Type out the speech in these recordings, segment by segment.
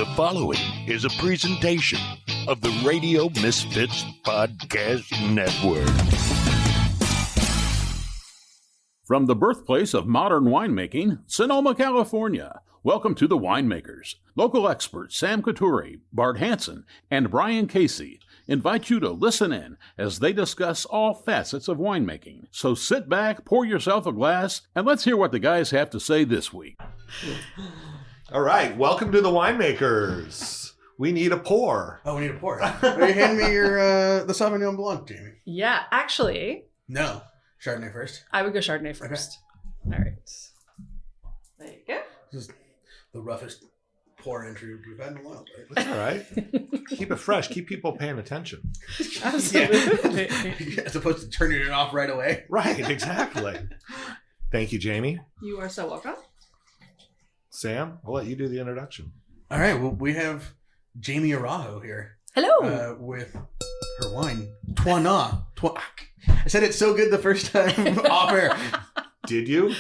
The following is a presentation of the Radio Misfits Podcast Network. From the birthplace of modern winemaking, Sonoma, California, welcome to The Winemakers. Local experts Sam Couturi, Bart Hansen, and Brian Casey invite you to listen in as they discuss all facets of winemaking. So sit back, pour yourself a glass, and let's hear what the guys have to say this week. All right, welcome to The Winemakers. We need a pour. Oh, we need a pour. Will you hand me your the Sauvignon Blanc, Jamie? Yeah, actually. No. Chardonnay first? I would go Chardonnay first. Okay. All right. There you go. This is the roughest pour entry we've had in a while. Right? That's all right. Keep it fresh. Keep people paying attention. Absolutely. Yeah. As opposed to turning it off right away. Right, exactly. Thank you, Jamie. You are so welcome. Sam, I'll let you do the introduction. All right. Well, we have Jamie Araujo here. Hello. With her wine, Trois Noix. I said it so good the first time off air. Did you?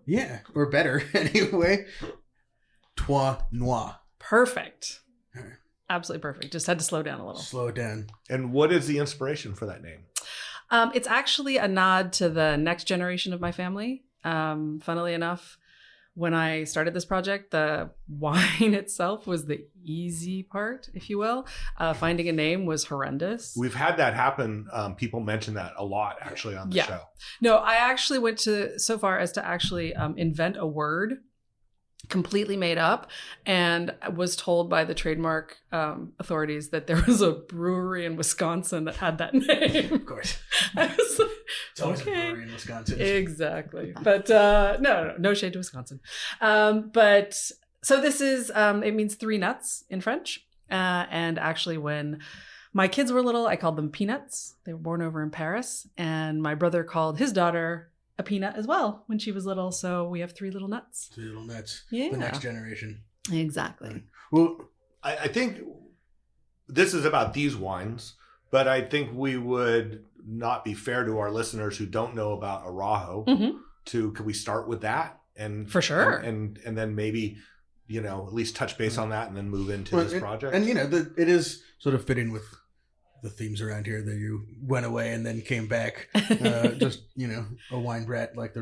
Yeah, or better anyway. Trois Noix. Perfect. Absolutely perfect. Just had to slow down a little. Slow it down. And what is the inspiration for that name? It's actually a nod to the next generation of my family. Funnily enough, when I started this project, the wine itself was the easy part, if you will. Finding a name was horrendous. We've had that happen. People mention that a lot, actually, on the show. No, I actually went so far as to actually invent a word completely made up, and was told by the trademark authorities that there was a brewery in Wisconsin that had that name. Of course. I was like, it's always a brewery in Wisconsin. Exactly. But no shade to Wisconsin. But so this is, it means three nuts in French. And actually when my kids were little, I called them peanuts. They were born over in Paris. And my brother called his daughter a peanut as well when she was little. So we have three little nuts. Three little nuts. Yeah. The next generation. Exactly. Well, I think this is about these wines, but I think we would not be fair to our listeners who don't know about Araujo. Could we start with that? And for sure. And then maybe, at least touch base on that and then move into this project. And, it is sort of fitting with the themes around here that you went away and then came back. Just, a wine brat like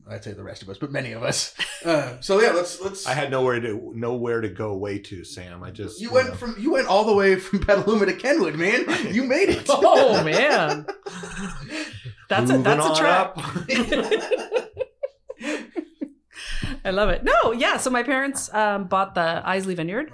I'd say the rest of us, but many of us. So yeah, let's. I had nowhere to go away to, Sam. I just you went all the way from Petaluma to Kenwood, man. You made it. Oh man, that's a trap. I love it. No, yeah. So my parents bought the Eisele Vineyard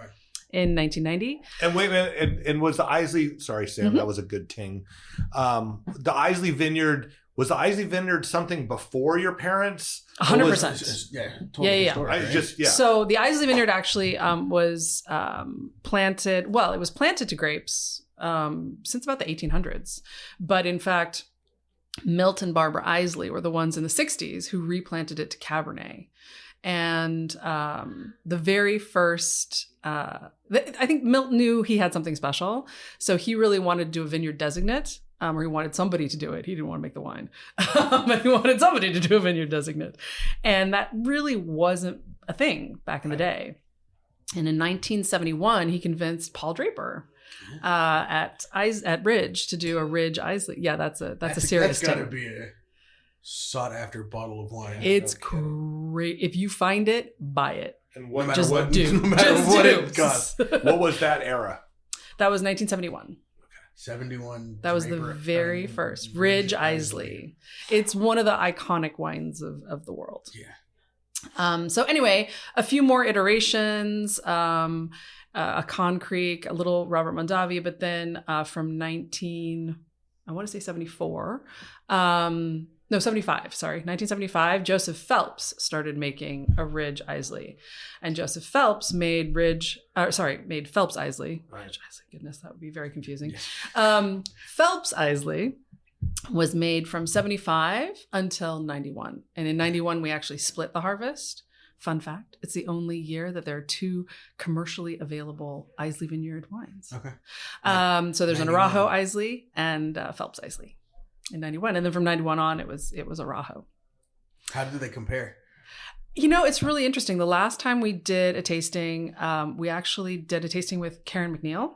in 1990. And wait a minute, and was the Eisele? Sorry, Sam, that was a good ting. The Eisele Vineyard. Was the Eisele Vineyard something before your parents? 100%. Yeah. Totally yeah. So the Eisele Vineyard actually was planted. Well, it was planted to grapes since about the 1800s. But in fact, Milt and Barbara Eisele were the ones in the 60s who replanted it to Cabernet. And the very first, I think Milt knew he had something special. So he really wanted to do a vineyard designate. Or he wanted somebody to do it. He didn't want to make the wine. But he wanted somebody to do a vineyard designate. And that really wasn't a thing back in the day. And in 1971, he convinced Paul Draper at Ridge to do a Ridge Eisele. Yeah, that's a serious thing. That's got to be a sought-after bottle of wine. It's great. If you find it, buy it. And what, no matter what it costs. What was that era? That was 1971. 71. That was the very first Ridge Eisele. It's one of the iconic wines of the world. Yeah. So anyway, a few more iterations, a Concrete, a little Robert Mondavi, but then from 1975, Joseph Phelps started making a Ridge Eisele. And Joseph Phelps made Phelps Eisele. Right. Ridge Eisele, goodness, that would be very confusing. Yes. Phelps Eisele was made from 75 until 91. And in 91, we actually split the harvest. Fun fact, it's the only year that there are two commercially available Eisele Vineyard wines. Okay. So there's 91. An Araujo Eisele and Phelps Eisele in 91. And then from 91 on, it was Araujo. How did they compare? It's really interesting. The last time we did a tasting, we actually did a tasting with Karen McNeil.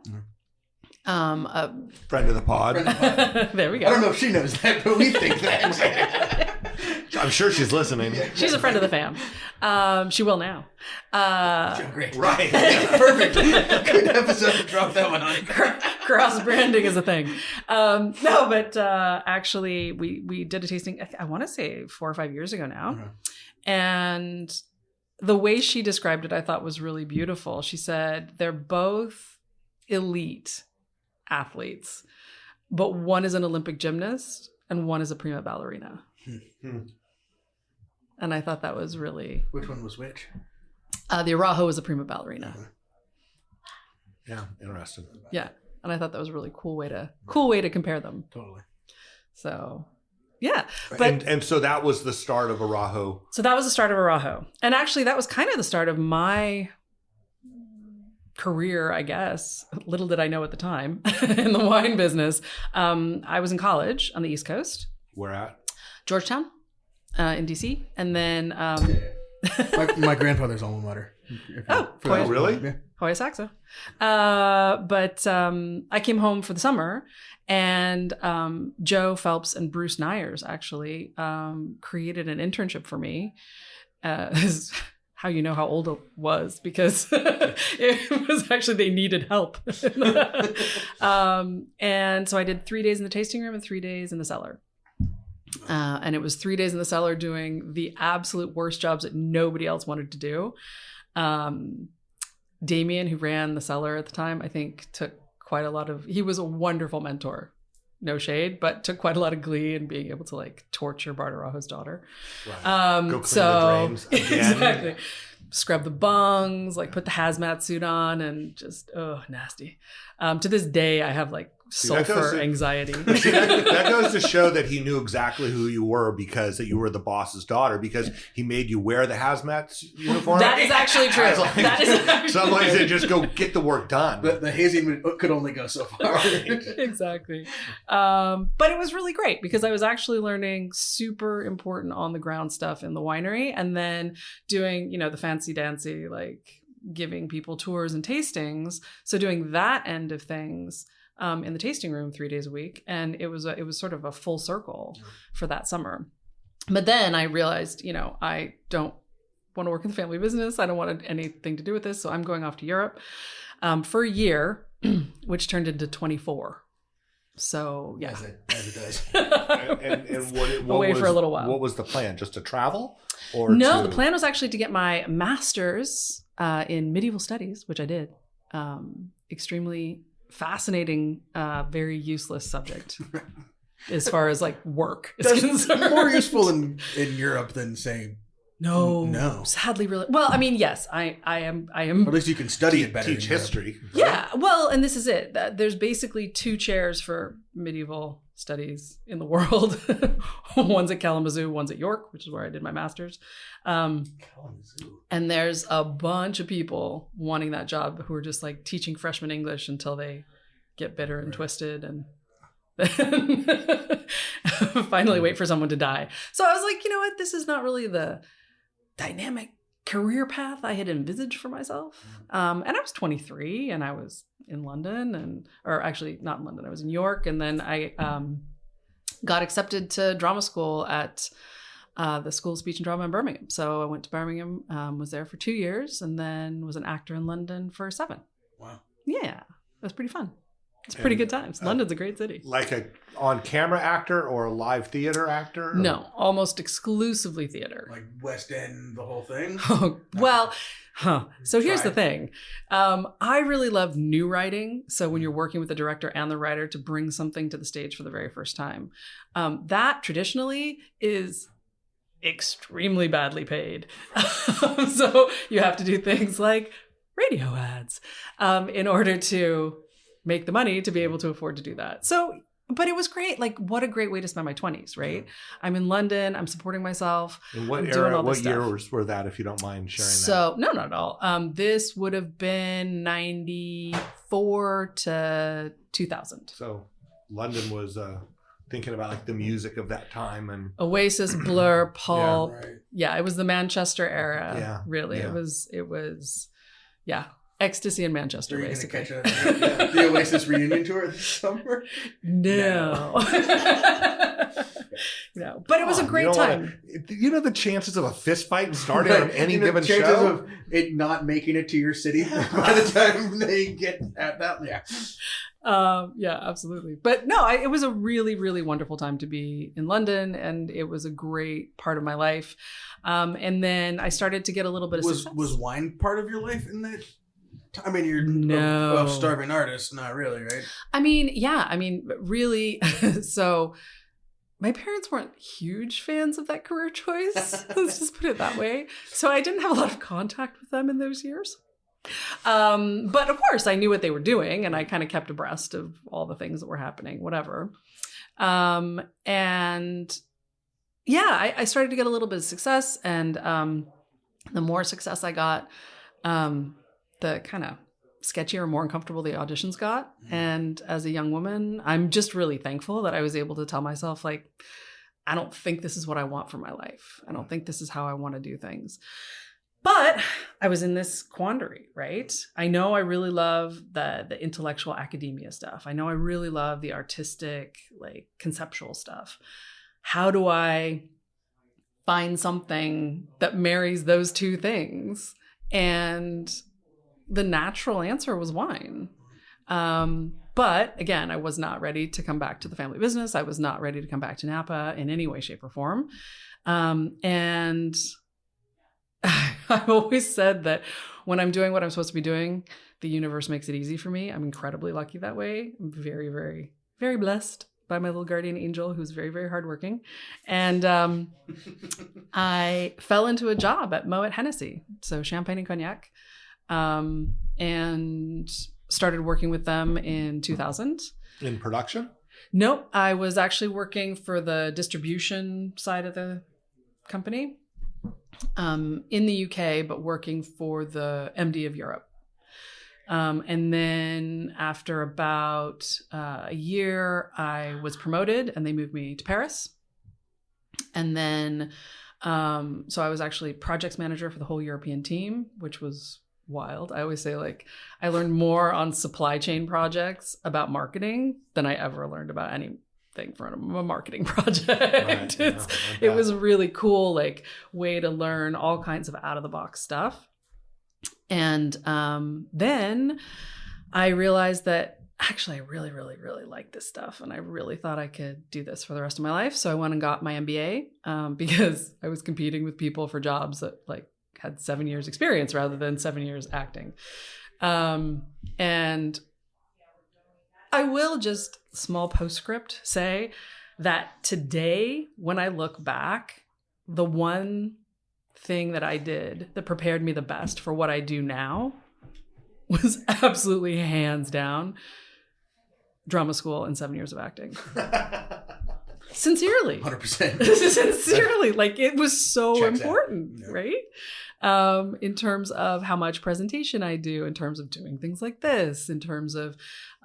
A friend of the pod. There we go. I don't know if she knows that, but we think that. I'm sure she's listening. She's a friend of the fam. She will now. Great. Right. Perfect. Good episode to drop that one on. Cross branding is a thing. No, but actually, we did a tasting, I want to say 4 or 5 years ago now. Uh-huh. And the way she described it, I thought was really beautiful. She said, they're both elite athletes, but one is an Olympic gymnast and one is a prima ballerina. And I thought that was really... Which one was which? The Araujo was a prima ballerina. Yeah, interesting. Yeah, and I thought that was a really cool way to compare them. Totally. So, yeah. But And so that was the start of Araujo. So that was the start of Araujo. And actually, that was kind of the start of my career, I guess. Little did I know at the time in the wine business. I was in college on the East Coast. Where at? Georgetown in DC. And then... my grandfather's alma mater. Really? Yeah. Hoya Saxo. But I came home for the summer, and Joe Phelps and Bruce Nyers actually created an internship for me. This is how you know how old it was, because it was actually, they needed help. And so I did 3 days in the tasting room and 3 days in the cellar. And it was 3 days in the cellar doing the absolute worst jobs that nobody else wanted to do. Damien, who ran the cellar at the time, I think took quite a lot of, he was a wonderful mentor, no shade, but took quite a lot of glee in being able to like torture Bart Araujo's daughter. Right. Go clean the drains again. Exactly. Scrub the bungs, like put the hazmat suit on, and just, nasty. To this day, I have like sulfur anxiety. See, that goes to show that he knew exactly who you were, because that you were the boss's daughter, because he made you wear the hazmat uniform. That is actually true. That is actually some ways they just go get the work done. The hazing could only go so far. Exactly. But it was really great, because I was actually learning super important on the ground stuff in the winery, and then doing, the fancy dancy, like giving people tours and tastings. So doing that end of things in the tasting room 3 days a week. And it was sort of a full circle for that summer. But then I realized, I don't want to work in the family business. I don't want anything to do with this. So I'm going off to Europe for a year, which turned into 24. So yeah, as it does. and what away was, for a little while. What was the plan? Just to travel, The plan was actually to get my master's in medieval studies, which I did. Extremely fascinating, very useless subject as far as like work is concerned. More useful in Europe than say. No. Sadly, really. Well, I mean, yes, I am. At least you can study it better. Teach history. Yeah. Well, and this is it. There's basically 2 chairs for medieval studies in the world. One's at Kalamazoo, one's at York, which is where I did my master's. And there's a bunch of people wanting that job who are just like teaching freshmen English until they get bitter and twisted and finally wait for someone to die. So I was like, you know what? This is not really the dynamic career path I had envisaged for myself. And I was 23 and I was in London, or actually not in London, I was in York. And then I got accepted to drama school at the School of Speech and Drama in Birmingham. So I went to Birmingham, was there for 2 years, and then was an actor in London for 7. Wow. Yeah, it was pretty fun. It's pretty good times. London's a great city. Like a on-camera actor or a live theater actor? No, almost exclusively theater. Like West End, the whole thing? So here's the thing. I really love new writing. So when you're working with the director and the writer to bring something to the stage for the very first time, that traditionally is extremely badly paid. So you have to do things like radio ads in order to make the money to be able to afford to do that. So, but it was great. Like, what a great way to spend my 20s, right? I'm in London. I'm supporting myself. And what era, what years were that, if you don't mind sharing that? So, no, not at all. This would have been 94 to 2000. So London was thinking about like the music of that time and Oasis, Blur, Pulp. Right. Yeah, it was the Manchester era. Yeah, Really. yeah. It was yeah. Ecstasy in Manchester, Are you basically. going to catch the Oasis reunion tour this summer? No. No. But it was a great time. The chances of a fist fight starting on any given chances show? of it not making it to your city by the time they get at that. Yeah. Yeah, absolutely. But no, it was a really, really wonderful time to be in London, and it was a great part of my life. And then I started to get a little bit of success. Was wine part of your life in that? I mean, you're No. a starving artist, not really, right? I mean, yeah, really. So my parents weren't huge fans of that career choice. Let's just put it that way. So I didn't have a lot of contact with them in those years. But of course I knew what they were doing, and I kind of kept abreast of all the things that were happening, whatever. And yeah, I started to get a little bit of success, and the more success I got, the kind of sketchier, more uncomfortable the auditions got. And as a young woman, I'm just really thankful that I was able to tell myself, like, I don't think this is what I want for my life. I don't think this is how I want to do things. But I was in this quandary, right? I know I really love the intellectual academia stuff. I know I really love the artistic, like conceptual stuff. How do I find something that marries those two things? And the natural answer was wine. But again, I was not ready to come back to the family business. I was not ready to come back to Napa in any way, shape, or form. And I've always said that when I'm doing what I'm supposed to be doing, the universe makes it easy for me. I'm incredibly lucky that way. I'm very, very, very blessed by my little guardian angel, who's very, very hardworking. And I fell into a job at Moet Hennessy, so Champagne and Cognac, and started working with them in 2000. In production? Nope. I was actually working for the distribution side of the company in the UK, but working for the MD of Europe. And then after about a year, I was promoted and they moved me to Paris. And then, so I was actually projects manager for the whole European team, which was wild. I always say, like, I learned more on supply chain projects about marketing than I ever learned about anything from a marketing project. Right, yeah, It was a really cool, like, way to learn all kinds of out of the box stuff. And then I realized that actually I really, really, really like this stuff. And I really thought I could do this for the rest of my life. So I went and got my MBA because I was competing with people for jobs that like had 7 years experience rather than 7 years acting. And I will just, small postscript, say that today, when I look back, the one thing that I did that prepared me the best for what I do now was absolutely hands down drama school and 7 years of acting. Sincerely. 100%. Sincerely. Like, it was so Checks important, out. Yeah. right? In terms of how much presentation I do, in terms of doing things like this, in terms of,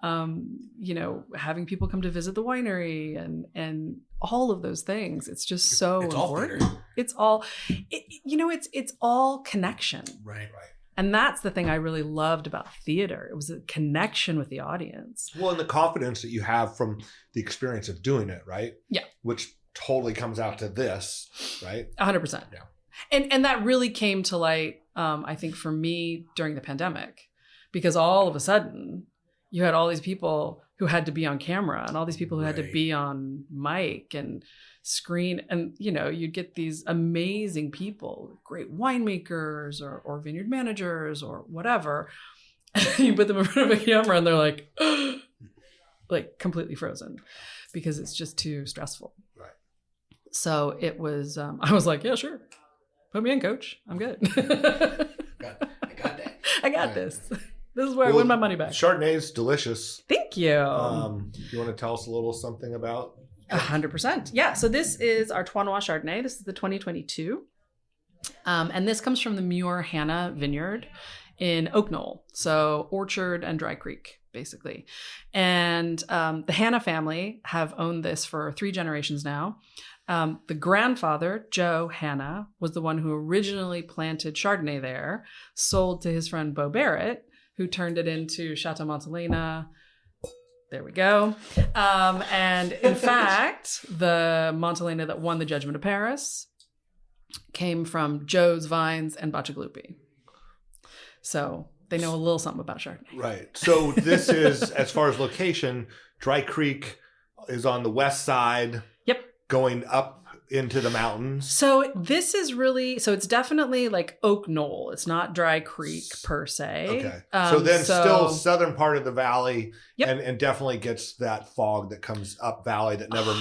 having people come to visit the winery and all of those things. It's just so It's all important. theater. It's all, it's all connection. Right. And that's the thing I really loved about theater. It was a connection with the audience. Well, and the confidence that you have from the experience of doing it, right? Yeah. Which totally comes out to this, right? 100%. Yeah. And that really came to light, I think, for me during the pandemic, because all of a sudden you had all these people who had to be on camera and all these people who had to Right. be on mic and screen. And, you'd get these amazing people, great winemakers or vineyard managers or whatever. You put them in front of a camera and they're like, like completely frozen because it's just too stressful. Right. So it was, I was like, yeah, sure. Put me in, coach. I'm good. I got that. I got this. This is where I win my money back. Chardonnay's delicious. Thank you. You want to tell us a little something about? 100%. Yeah. So this is our Trois Noix Chardonnay. This is the 2022. And this comes from the Muir Hannah Vineyard in Oak Knoll. So Orchard and Dry Creek. basically. And the Hanna family have owned this for 3 generations now. The grandfather, Joe Hanna, was the one who originally planted Chardonnay there, sold to his friend Beau Barrett, who turned it into Chateau Montelena. There we go. And in fact, the Montelena that won the Judgment of Paris came from Joe's vines and Bacigalupi. So they know a little something about Chardonnay. Right. So this is, as far as location, Dry Creek is on the west side. Yep. Going up into the mountains. So this is really, so it's definitely like Oak Knoll. It's not Dry Creek per se. Okay. So then still southern part of the valley. Yep. And definitely gets that fog that comes up valley that never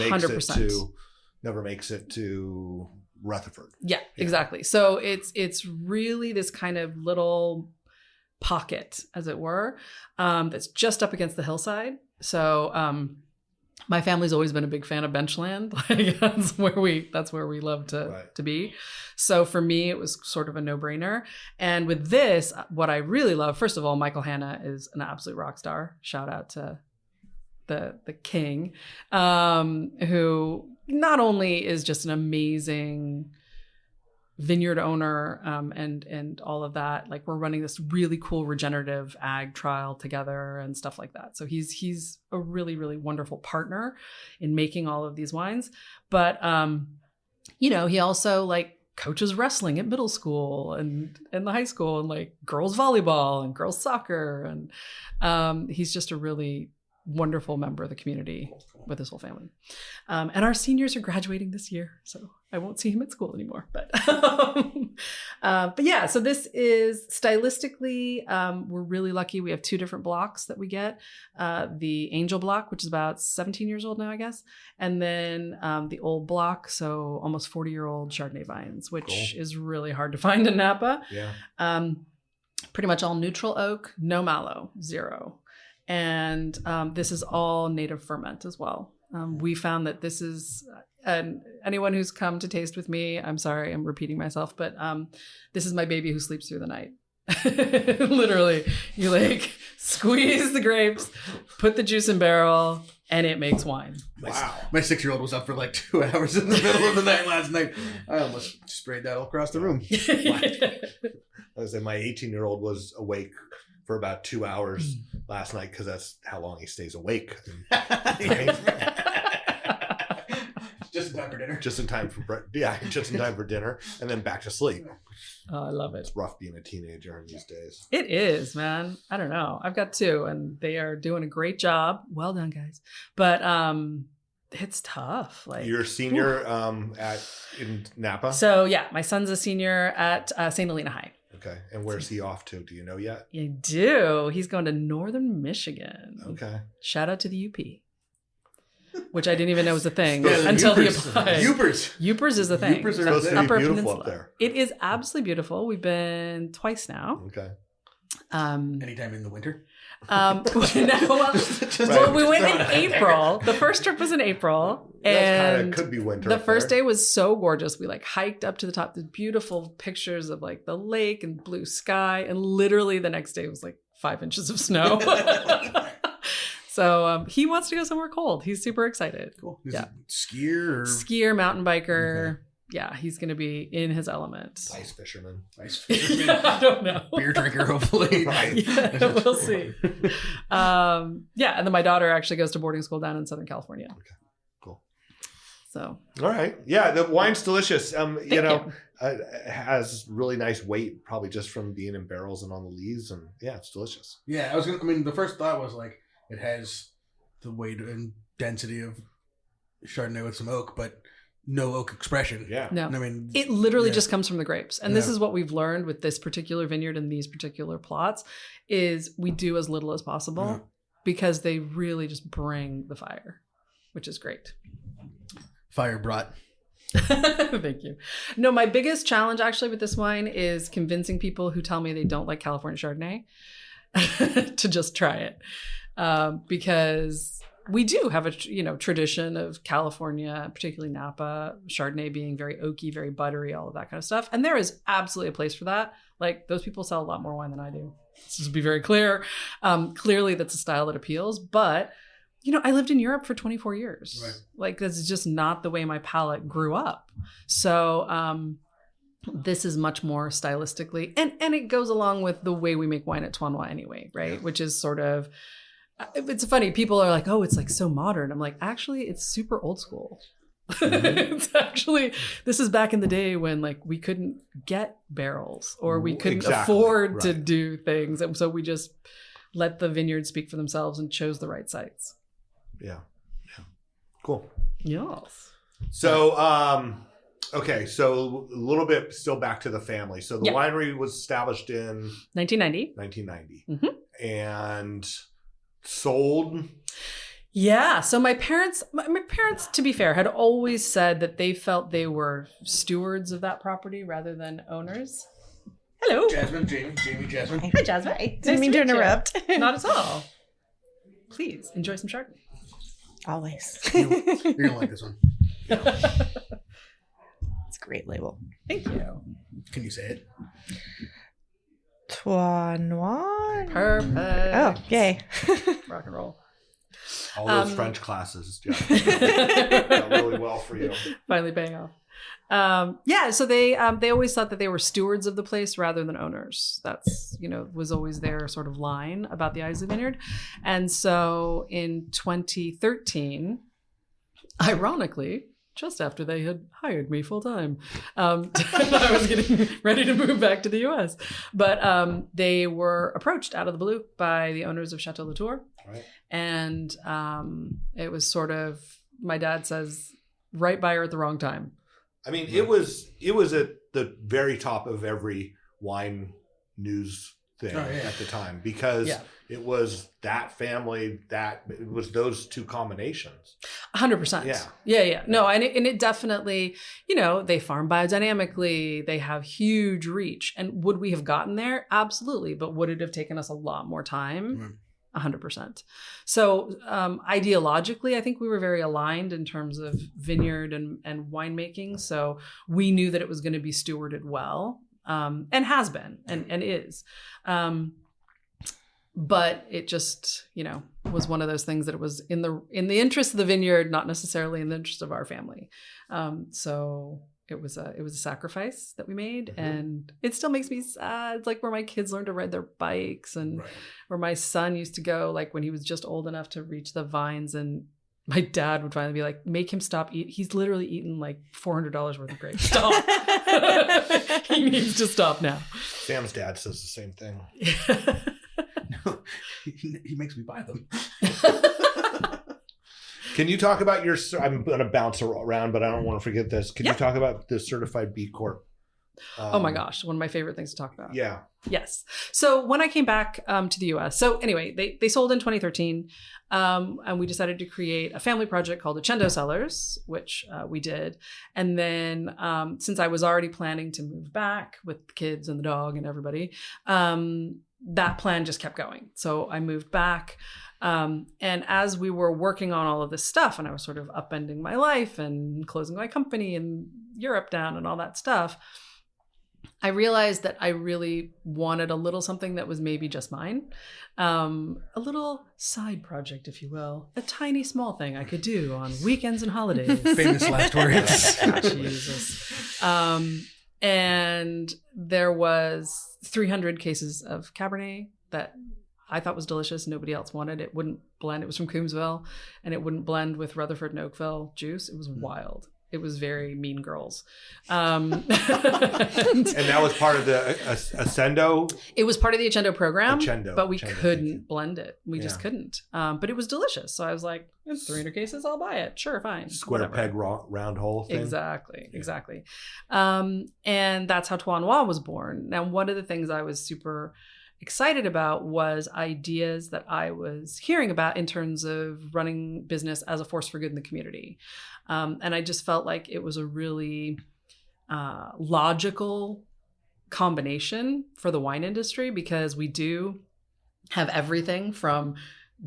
makes it to Rutherford. Yeah, exactly. So it's really this kind of little pocket, as it were, that's just up against the hillside. So my family's always been a big fan of benchland. Like that's where we love to be. So for me, it was sort of a no-brainer. And with this, what I really love, first of all, Michael Hanna is an absolute rock star. Shout out to the king, who not only is just an amazing vineyard owner, and all of that. Like we're running this really cool regenerative ag trial together and stuff like that. So he's a really, really wonderful partner in making all of these wines. But, he also like coaches wrestling at middle school and the high school and like girls volleyball and girls soccer. And he's just a really wonderful member of the community with his whole family. And our seniors are graduating this year, so I won't see him at school anymore. But yeah, so this is stylistically, we're really lucky. We have 2 different blocks that we get. The Angel block, which is about 17 years old now, I guess. And then the old block, so almost 40-year-old Chardonnay vines, which is really hard to find in Napa. Yeah. Pretty much all neutral oak, no mallow, 0. And this is all native ferment as well. We found that this is, anyone who's come to taste with me, I'm sorry, I'm repeating myself, but this is my baby who sleeps through the night. Literally, you like squeeze the grapes, put the juice in barrel, and it makes wine. Wow. My 6-year-old was up for like 2 hours in the middle of the night last night. I almost sprayed that all across the room. I was saying my 18-year-old was awake for about 2 hours last night because that's how long he stays awake. Just in time for dinner. Just in time for dinner, and then back to sleep. Oh, I love it. It's rough being a teenager in these days. It is, man. I don't know. I've got 2, and they are doing a great job. Well done, guys. But it's tough. Like you're a senior in Napa. So yeah, my son's a senior at St. Helena High. Okay. And where's he off to? Do you know yet? I do. He's going to Northern Michigan. Okay. Shout out to the UP, which I didn't even know was a thing until he applied. Youpers is a thing. Youpers are supposed to be Upper beautiful Peninsula. up there. It is absolutely beautiful. We've been twice now. Okay. Anytime in the winter? We went in April. The first trip was in April. That And could be winter. the first day was so gorgeous. We like hiked up to the top, the beautiful pictures of like the lake and blue sky. And literally the next day was like 5 inches of snow. So he wants to go somewhere cold. He's super excited. Cool. Skier or skier, mountain biker. Okay. Yeah, he's going to be in his element. Ice fisherman. I don't know. Beer drinker, hopefully. Right. Yeah, we'll see. Yeah, and then my daughter actually goes to boarding school down in Southern California. Okay, cool. So. All right. Yeah, the wine's delicious. Thank you. It has really nice weight, probably just from being in barrels and on the lees, and yeah, it's delicious. Yeah, the first thought was like it has the weight and density of Chardonnay with some oak, but no oak expression. Yeah. No. I mean, it literally just comes from the grapes. And this is what we've learned with this particular vineyard and these particular plots is we do as little as possible because they really just bring the fire, which is great. Fire brat. Thank you. No, my biggest challenge actually with this wine is convincing people who tell me they don't like California Chardonnay to just try it. Because we do have a tradition of California, particularly Napa, Chardonnay being very oaky, very buttery, all of that kind of stuff. And there is absolutely a place for that. Like, those people sell a lot more wine than I do. Let's just be very clear. Clearly, that's a style that appeals. But, I lived in Europe for 24 years. Right. Like, that's just not the way my palate grew up. So this is much more stylistically. And it goes along with the way we make wine at Trois Noix anyway, right? Yeah. Which is sort of... It's funny. People are like, oh, it's like so modern. I'm like, actually, it's super old school. Mm-hmm. It's actually, this is back in the day when like we couldn't get barrels or we couldn't afford to do things. And so we just let the vineyards speak for themselves and chose the right sites. Yeah. Cool. Yes. So, okay. So a little bit still back to the family. So the winery was established in 1990. Mm-hmm. And sold. Yeah. So my parents, to be fair, had always said that they felt they were stewards of that property rather than owners. Hello. Jasmine, Jamie, Jasmine. Hi, Jasmine. Hi. Didn't mean to interrupt. Not at all. Please enjoy some Chardonnay. Always. You're going to like this one. It's a great label. Thank you. Can you say it? Trois Noix. Perfect. Oh, yay. Rock and roll. All those French classes, Jeff. Really well for you. Finally paying off. So they always thought that they were stewards of the place rather than owners. That's, was always their sort of line about the Eisele Vineyard. And so in 2013, ironically, just after they had hired me full time, I was getting ready to move back to the US. But they were approached out of the blue by the owners of Chateau Latour. Right. And it was sort of, my dad says, right buyer at the wrong time. I mean, it was at the very top of every wine news thing at the time because it was that family, it was those two combinations. 100%. Yeah. No, and it definitely, they farm biodynamically, they have huge reach. And would we have gotten there? Absolutely. But would it have taken us a lot more time? 100%. So ideologically, I think we were very aligned in terms of vineyard and winemaking. So we knew that it was going to be stewarded well, and has been and is. But it just, was one of those things that it was in the interest of the vineyard, not necessarily in the interest of our family. So it was a sacrifice that we made, and it still makes me sad. It's like where my kids learned to ride their bikes, and where my son used to go, like when he was just old enough to reach the vines, and my dad would finally be like, make him stop eating. He's literally eaten like $400 worth of grapes. Stop. He needs to stop now. Sam's dad says the same thing. No, he makes me buy them. Can you talk about I'm going to bounce around, but I don't want to forget this. Can you talk about the certified B Corp? Oh my gosh. One of my favorite things to talk about. Yeah. Yes. So when I came back to the US, so anyway, they sold in 2013, and we decided to create a family project called Accendo Cellars, which we did. And then since I was already planning to move back with the kids and the dog and everybody, that plan just kept going. So I moved back. And as we were working on all of this stuff, and I was sort of upending my life and closing my company and Europe down and all that stuff, I realized that I really wanted a little something that was maybe just mine. A little side project, if you will. A tiny small thing I could do on weekends and holidays. Famous last words. Jesus. And there was 300 cases of Cabernet that I thought was delicious. Nobody else wanted. It wouldn't blend. It was from Coombsville, and it wouldn't blend with Rutherford and Oakville juice. It was wild. It was very Mean Girls. And that was part of the Accendo? It was part of the Accendo program, but we Accendo, couldn't blend it. We just couldn't. But it was delicious. So I was like, it's 300 cases. I'll buy it. Sure, fine. Square peg, round hole thing. Exactly. And that's how Trois Noix was born. Now, one of the things I was super excited about was ideas that I was hearing about in terms of running business as a force for good in the community. And I just felt like it was a really logical combination for the wine industry, because we do have everything from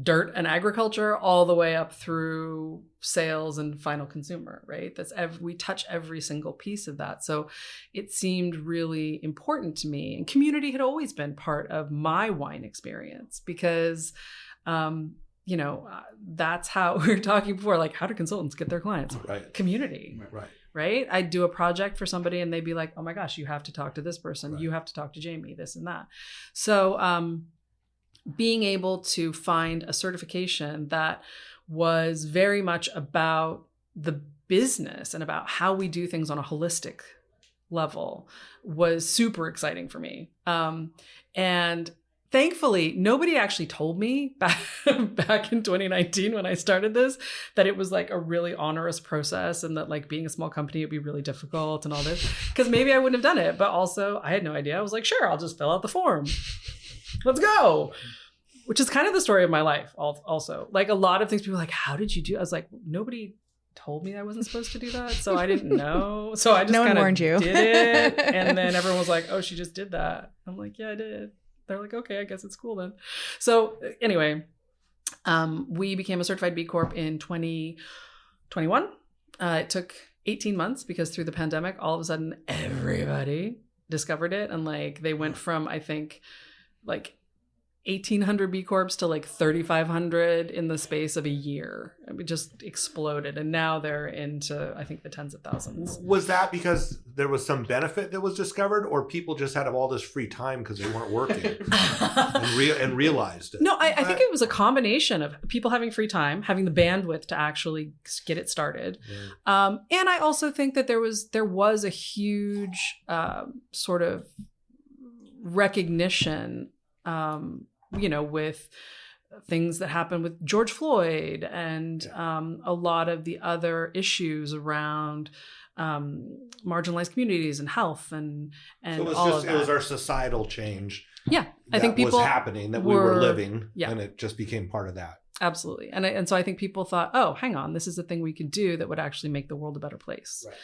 dirt and agriculture all the way up through sales and final consumer, right? We touch every single piece of that. So it seemed really important to me, and community had always been part of my wine experience because, that's how we were talking before, like how do consultants get their clients? Right. Community. Right? I'd do a project for somebody and they'd be like, oh my gosh, you have to talk to this person. Right. You have to talk to Jamie, this and that. So, being able to find a certification that was very much about the business and about how we do things on a holistic level was super exciting for me. And thankfully, nobody actually told me back in 2019 when I started this, that it was like a really onerous process and that like being a small company would be really difficult and all this, because maybe I wouldn't have done it. But also I had no idea. I was like, sure, I'll just fill out the form. Let's go. Which is kind of the story of my life also. Like a lot of things, people are like, how did you do? I was like, nobody told me I wasn't supposed to do that. So I didn't know. So I just kind of did it. And then everyone was like, oh, she just did that. I'm like, yeah, I did. They're like, okay, I guess it's cool then. So anyway, we became a certified B Corp in 2021. It took 18 months because through the pandemic, all of a sudden everybody discovered it. And like they went from, I think, like 1,800 B Corps to like 3,500 in the space of a year. It just exploded. And now they're into, I think, the tens of thousands. Was that because there was some benefit that was discovered, or people just had all this free time because they weren't working and realized it? No, I think it was a combination of people having free time, having the bandwidth to actually get it started. Yeah. And I also think that there was a huge sort of recognition with things that happened with George Floyd and a lot of the other issues around marginalized communities and health and so it was all of that. It was our societal change. Yeah, I think people was happening that we were living, and it just became part of that. Absolutely. And so I think people thought, oh, hang on, this is a thing we could do that would actually make the world a better place. Right.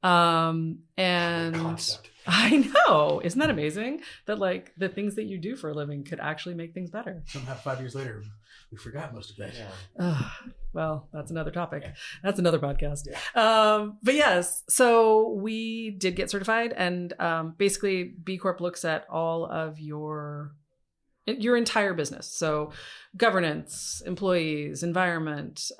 Yeah. And concept. I know. Isn't that amazing? That like the things that you do for a living could actually make things better. Somehow 5 years later, we forgot most of that. Yeah. Well, that's another topic. Yeah. That's another podcast. Yeah. But yes, so we did get certified, and basically B Corp looks at all of your entire business. So governance, employees, environment,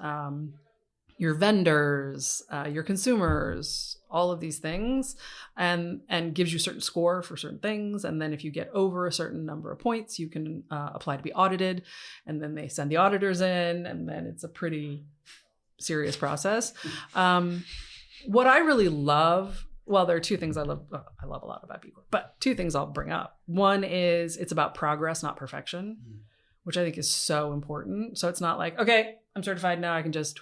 your vendors, your consumers, all of these things, and gives you a certain score for certain things. And then if you get over a certain number of points, you can apply to be audited, and then they send the auditors in, and then it's a pretty serious process. What I really love, well, there are two things I love a lot about B Corp, but two things I'll bring up. One is it's about progress, not perfection, which I think is so important. So it's not like, okay, I'm certified now, I can just,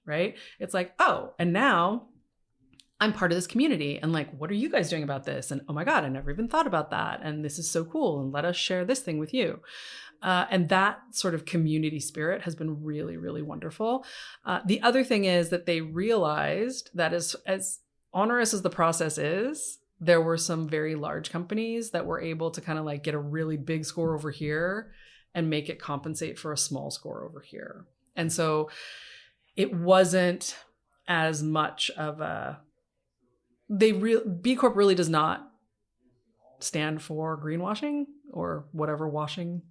right? It's like, oh, and now I'm part of this community, and like, what are you guys doing about this? And oh my God, I never even thought about that. And this is so cool. And let us share this thing with you. And that sort of community spirit has been really, really wonderful. The other thing is that they realized that as onerous as the process is, there were some very large companies that were able to kind of like get a really big score over here and make it compensate for a small score over here. And so it wasn't as much of a, B Corp really does not stand for greenwashing or whatever washing,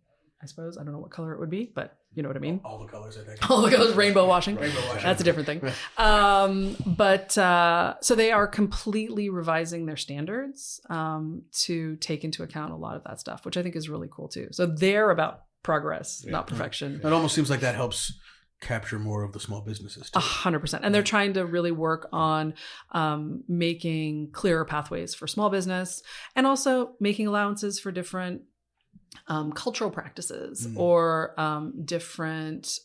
I suppose. I don't know what color it would be, but you know what I mean? All the colors, I think. All the colors, rainbow washing. That's a different thing. So they are completely revising their standards to take into account a lot of that stuff, which I think is really cool too. So they're about progress, not perfection. It almost seems like that helps capture more of the small businesses too. 100%. And they're trying to really work on making clearer pathways for small business, and also making allowances for different cultural practices or different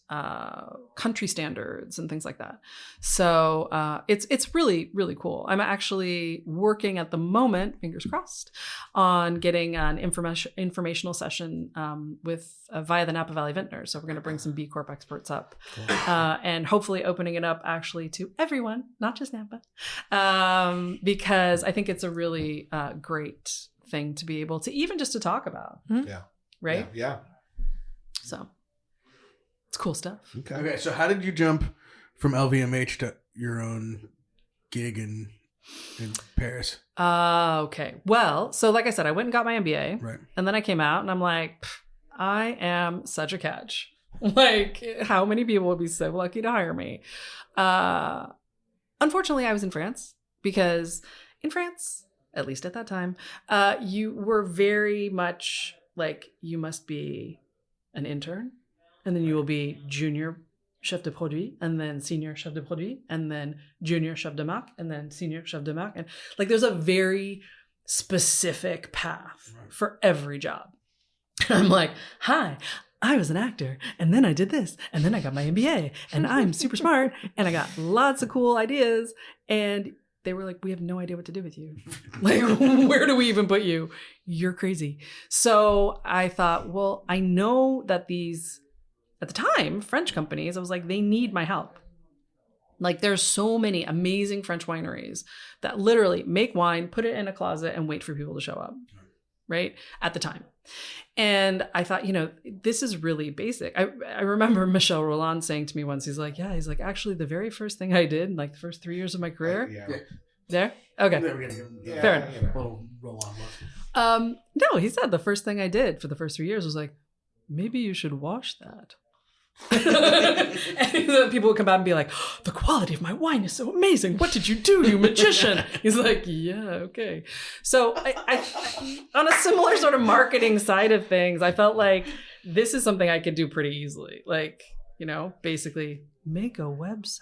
country standards and things like that. So it's really, really cool. I'm actually working at the moment, fingers crossed, on getting an informational session with via the Napa Valley Vintners. So we're going to bring some B Corp experts up and hopefully opening it up actually to everyone, not just Napa, because I think it's a really great thing to be able to even just to talk about. Yeah. Right? Yeah. So It's cool stuff. Okay, so how did you jump from LVMH to your own gig in Paris? Okay. Well, so like I said, I went and got my MBA. Right. And then I came out and I'm like, I am such a catch. Like, how many people would be so lucky to hire me? Unfortunately, I was in France because in France, at least at that time, you were very much like, you must be an intern, and then you will be junior chef de produit, and then senior chef de produit, and then junior chef de marque, and then senior chef de marque. And like, there's a very specific path for every job. I'm like, hi, I was an actor, and then I did this, and then I got my MBA, and I'm super smart, and I got lots of cool ideas. And they were like, we have no idea what to do with you. Like, where do we even put you? You're crazy. So I thought, well, I know that these, at the time, French companies, I was like, they need my help. Like, there's so many amazing French wineries that literally make wine, put it in a closet, and wait for people to show up, right? At the time. And I thought, this is really basic. I remember Michel Roland saying to me once, he's like, actually, the very first thing I did, like the first 3 years of my career. Yeah. There? Okay. Then we're gonna give him Fair enough. a little Roland look. No, he said the first thing I did for the first 3 years was like, maybe you should wash that. And then people would come out and be like, oh, the quality of my wine is so amazing. What did you do, you magician? He's like, yeah, okay. So I on a similar sort of marketing side of things, I felt like this is something I could do pretty easily. Like, basically make a website.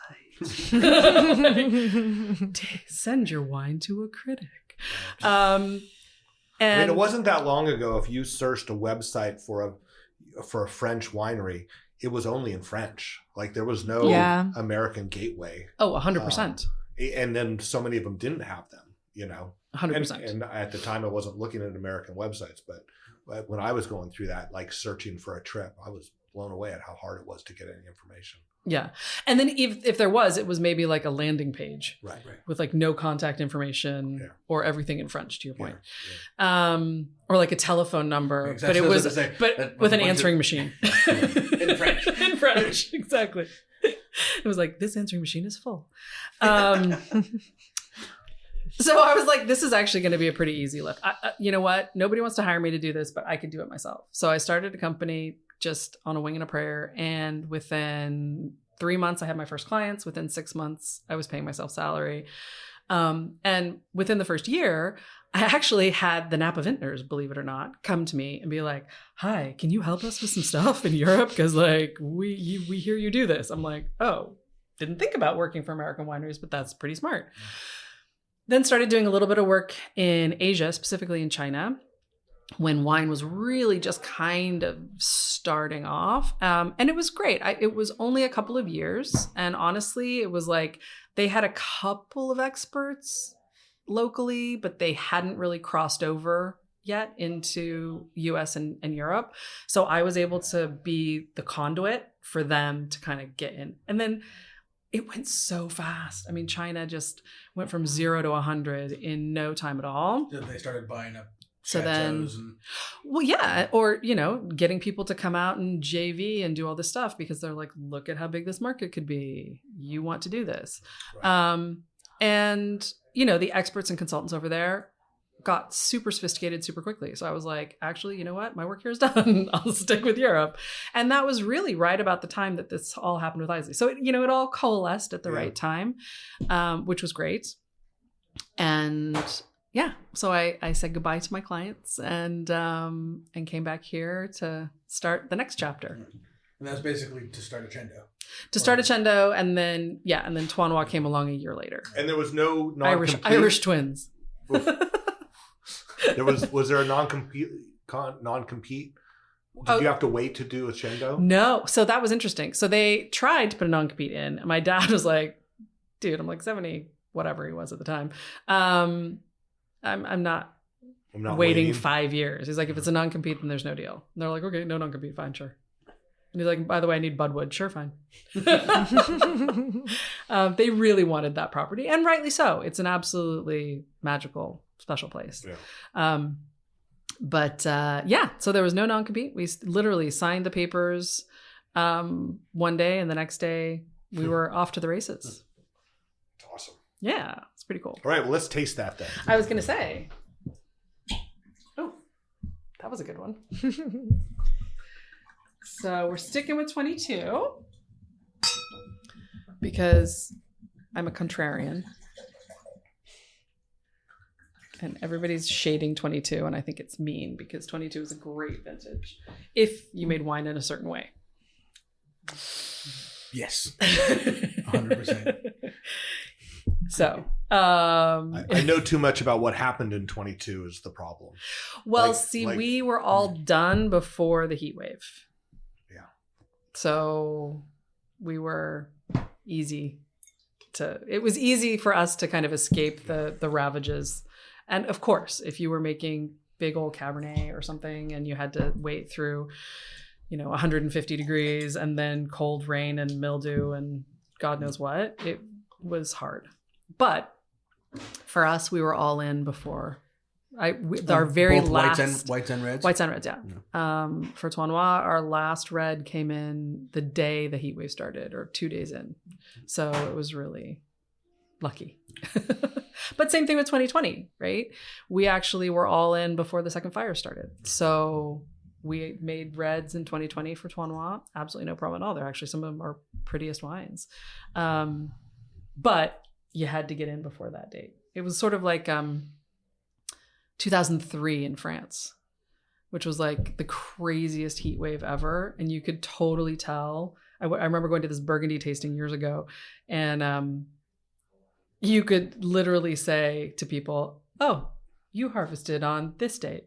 Send your wine to a critic. And it wasn't that long ago. If you searched a website for a French winery, it was only in French. Like, there was no American gateway. Oh, 100%. And then so many of them didn't have them, 100%. And at the time, I wasn't looking at American websites, but when I was going through that, like searching for a trip, I was blown away at how hard it was to get any information. Yeah. And then if there was, it was maybe like a landing page. Right. With like no contact information or everything in French, to your point. Yeah. Or like a telephone number, but it was, with an answering machine. In French. In French, exactly. It was like, this answering machine is full. So I was like, this is actually going to be a pretty easy lift. You know what? Nobody wants to hire me to do this, but I could do it myself. So I started a company just on a wing and a prayer. And within 3 months, I had my first clients. Within 6 months, I was paying myself salary. And within the first year, I actually had the Napa Vintners, believe it or not, come to me and be like, hi, can you help us with some stuff in Europe? Because like, we hear you do this. I'm like, oh, didn't think about working for American wineries, but that's pretty smart. Then started doing a little bit of work in Asia, specifically in China, when wine was really just kind of starting off. And it was great. It was only a couple of years. And honestly, it was like they had a couple of experts locally, but they hadn't really crossed over yet into US and Europe. So I was able to be the conduit for them to kind of get in. And then it went so fast. I mean, China just went from 0 to 100 in no time at all. They started buying up well, yeah, or getting people to come out and JV and do all this stuff because they're like, look at how big this market could be. You want to do this. Right. And the experts and consultants over there got super sophisticated super quickly. So I was like, actually, you know what? My work here is done. I'll stick with Europe. And that was really right about the time that this all happened with Eisele. So it all coalesced at the right time, which was great. And yeah, so I said goodbye to my clients and came back here to start the next chapter. And that was basically to start Accendo. To start Accendo, and then Trois Noix came along a year later. And there was no non-compete. Irish twins. Was there a non-compete? Did you have to wait to do Accendo? No. So that was interesting. So they tried to put a non-compete in, and my dad was like, "Dude, I'm like 70, whatever he was at the time. I'm not waiting 5 years." He's like, if it's a non-compete, then there's no deal. And they're like, okay, no non-compete, fine, sure. And he's like, by the way, I need budwood. Sure, fine. They really wanted that property, and rightly so. It's an absolutely magical, special place. Yeah. So there was no non-compete. We literally signed the papers one day, and the next day we were off to the races. It's awesome. Yeah, it's pretty cool. All right, well, let's taste that then. I was gonna say, oh, that was a good one. So we're sticking with 22 because I'm a contrarian. And everybody's shading 22, and I think it's mean because 22 is a great vintage if you made wine in a certain way. Yes. 100%. So, I know too much about what happened in 22 is the problem. well, we were all done before the heat wave. Yeah. So we were it was easy for us to kind of escape the ravages. And of course, if you were making big old Cabernet or something and you had to wait through, 150 degrees and then cold rain and mildew and God knows what, it was hard. But for us, we were all in before. Our very Both last whites and reds. Whites and reds, yeah. For Trois Noix, our last red came in the day the heat wave started, or 2 days in. So it was really lucky. But same thing with 2020, right? We actually were all in before the second fire started. So we made reds in 2020 for Trois Noix. Absolutely no problem at all. They're actually some of them our prettiest wines. But you had to get in before that date. It was sort of like 2003 in France, which was like the craziest heat wave ever. And you could totally tell. I remember going to this Burgundy tasting years ago, and you could literally say to people, oh, you harvested on this date.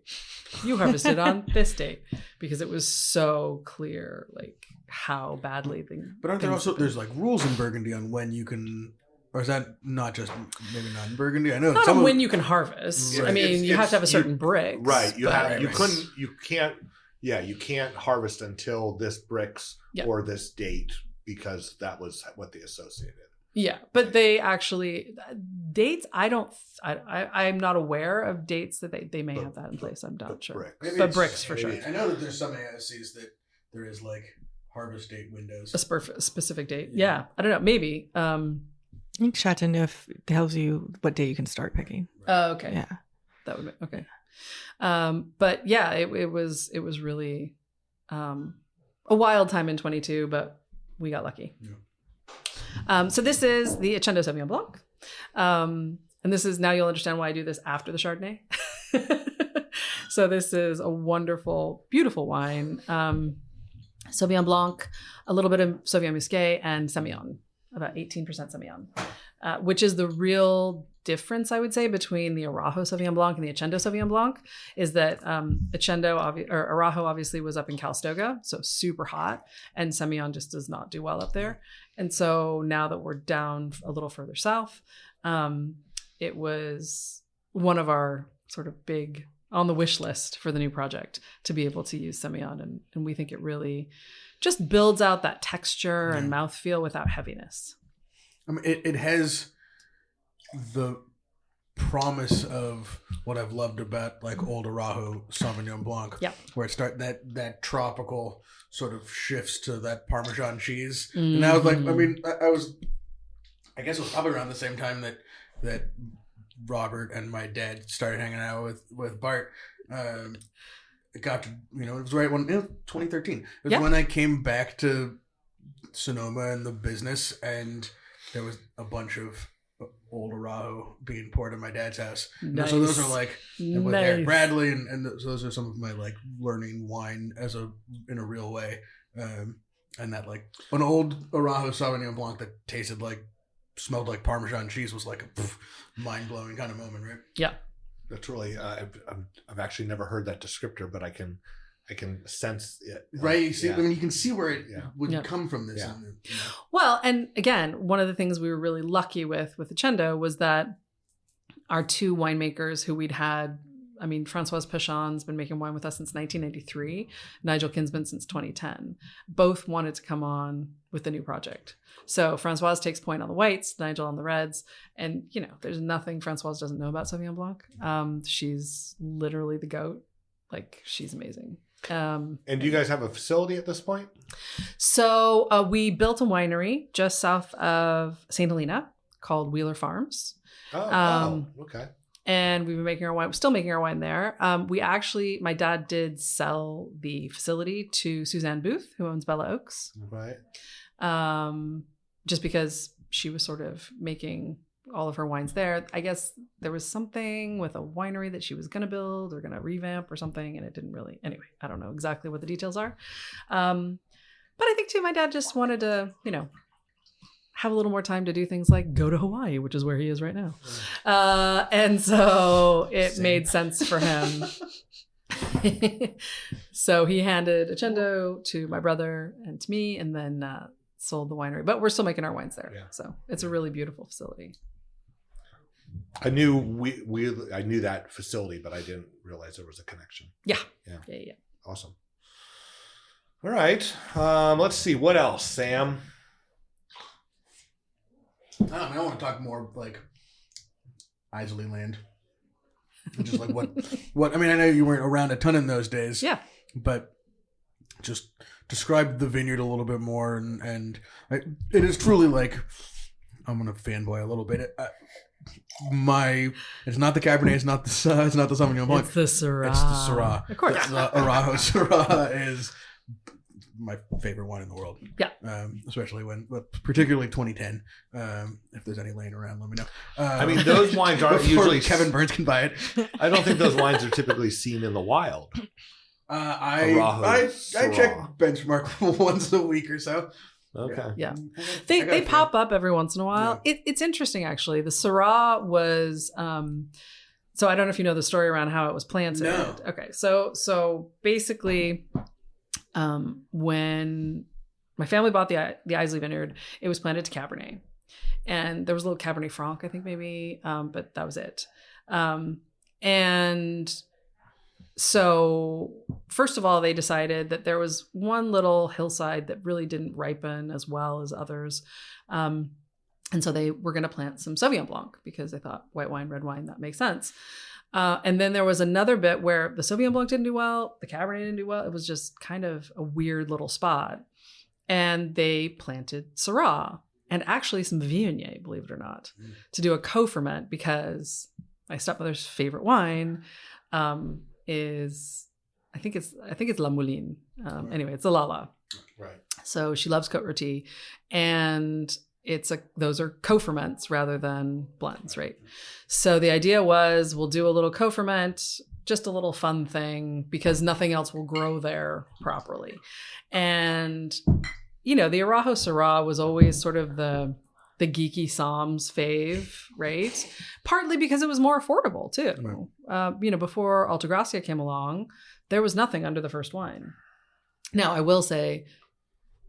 You harvested on this date. Because it was so clear, like, how badly things. But aren't there also, there's like rules in Burgundy on when you can, or is that not just, maybe not in Burgundy? I know. Not on when you can harvest. Right. I mean, you have to have a certain brix. Right. You but- can't harvest until this brix Yeah. or this date because that was what they associated. Yeah, but they actually dates. I'm not aware of dates that they may have that in place. I'm not sure. Brix. But bricks for sure. I know that there's some ASCs that there is like harvest date windows. A specific date. Yeah, I don't know. Maybe. I think Chateauneuf tells you what day you can start picking. Oh, okay. Yeah. That would be okay. But yeah, it was really a wild time in 22, but we got lucky. Yeah. So this is the Accendo Sauvignon Blanc. And this is, now you'll understand why I do this after the Chardonnay. So this is a wonderful, beautiful wine. Sauvignon Blanc, a little bit of Sauvignon Muscat, and Semillon, about 18% Semillon, which is the real difference, I would say, between the Araujo Sauvignon Blanc and the Accendo Sauvignon Blanc, is that Araujo obviously was up in Calistoga, so super hot, and Semillon just does not do well up there. And so now that we're down a little further south, it was one of our sort of big on the wish list for the new project to be able to use Semillon, and we think it really just builds out that texture and mouthfeel without heaviness. I mean, it has the promise of what I've loved about like old Araujo Sauvignon Blanc, where it start that tropical sort of shifts to that Parmesan cheese. Mm-hmm. And I was like, I guess it was probably around the same time that Robert and my dad started hanging out with Bart. It got to, it was right when 2013. It was when I came back to Sonoma and the business, and there was a bunch of old Araujo being poured in my dad's house. Nice. So those are like with Nice. Eric Bradley, and so those are some of my like learning wine in a real way. And that like an old Araujo Sauvignon Blanc that smelled like Parmesan cheese was like a mind blowing kind of moment, right? Yeah. That's really I've actually never heard that descriptor, but I can sense it. Right. You see, I mean, you can see where it would come from this. Yeah. Well, and again, one of the things we were really lucky with Accendo was that our two winemakers who we'd had, I mean, Françoise Pichon's been making wine with us since 1993, Nigel Kinsman since 2010. Both wanted to come on with the new project. So Françoise takes point on the whites, Nigel on the reds. And, there's nothing Françoise doesn't know about Sauvignon Blanc. She's literally the goat. Like, she's amazing. And do you guys have a facility at this point? So we built a winery just south of St. Helena called Wheeler Farms. Okay. And we've been making our wine. We're still making our wine there. My dad did sell the facility to Suzanne Booth, who owns Bella Oaks. Right. Just because she was sort of making all of her wines there. I guess there was something with a winery that she was going to build or going to revamp or something, and it didn't really. Anyway, I don't know exactly what the details are. But I think too, my dad just wanted to, have a little more time to do things like go to Hawaii, which is where he is right now. And so it made sense for him. So he handed Accendo to my brother and to me, and then sold the winery. But we're still making our wines there. Yeah. So it's a really beautiful facility. I knew I knew that facility, but I didn't realize there was a connection. Yeah. Awesome. All right. Let's see. What else, Sam? I want to talk more like Eisele land. Just like what I mean, I know you weren't around a ton in those days. Yeah. But just describe the vineyard a little bit more, and it is truly like, I'm gonna fanboy a little bit. It's not the Cabernet, it's not the Sauvignon Blanc. It's the Syrah. It's the Syrah. Of course. The Araujo Syrah is my favorite wine in the world. Yeah. Especially particularly 2010. If there's any laying around, let me know. I mean, those wines aren't usually. Kevin Burns can buy it. I don't think those wines are typically seen in the wild. I check benchmark once a week or so. Okay. Yeah. They pop up every once in a while. Yeah. It's interesting, actually. The Syrah was, so I don't know if you know the story around how it was planted. No. Okay. So basically, when my family bought the Eisele Vineyard, it was planted to Cabernet. And there was a little Cabernet Franc, I think maybe, but that was it. And so first of all, they decided that there was one little hillside that really didn't ripen as well as others. And so they were going to plant some Sauvignon Blanc because they thought white wine, red wine, that makes sense. And then there was another bit where the Sauvignon Blanc didn't do well, the Cabernet didn't do well. It was just kind of a weird little spot. And they planted Syrah and actually some Viognier, believe it or not, to do a co-ferment, because my stepmother's favorite wine is, I think it's La Mouline. Anyway, it's a Lala. Right. So she loves Côte Rôtie, and those are co-ferments rather than blends, right? So the idea was, we'll do a little co-ferment, just a little fun thing, because nothing else will grow there properly. And the Araujo Syrah was always sort of the geeky Psalms fave, right? Partly because it was more affordable too. Right. Before Altagracia came along, there was nothing under the first wine. Now, I will say,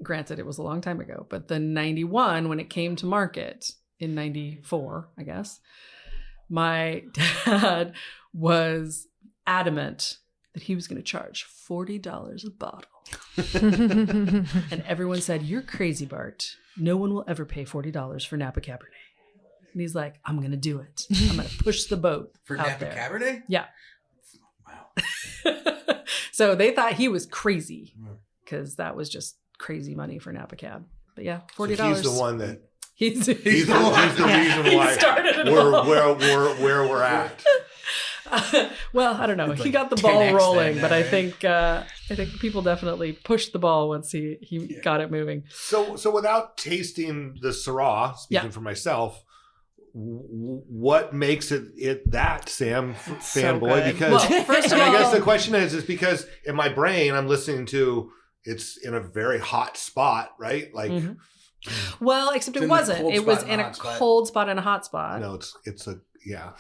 granted, it was a long time ago, but the 91, when it came to market in 94, I guess, my dad was adamant that he was going to charge $40 a bottle. And everyone said, "You're crazy, Bart. No one will ever pay $40 for Napa Cabernet." And he's like, "I'm going to do it. I'm going to push the boat for out Napa there." Cabernet? Yeah. Wow. So they thought he was crazy, because that was just crazy money for Napa Cab. But yeah, $40. So he's the one that he's the reason why we're where we're at. Well, I don't know. He got the 10x ball rolling, then, but right? I think people definitely pushed the ball once he got it moving. So without tasting the Syrah, speaking for myself, what makes it that, Sam, fanboy? Because first of all, I guess the question is because in my brain I'm listening to it's in a very hot spot, right? Like, well, except it wasn't. It was in a cold spot and a hot spot. No, it's a yeah.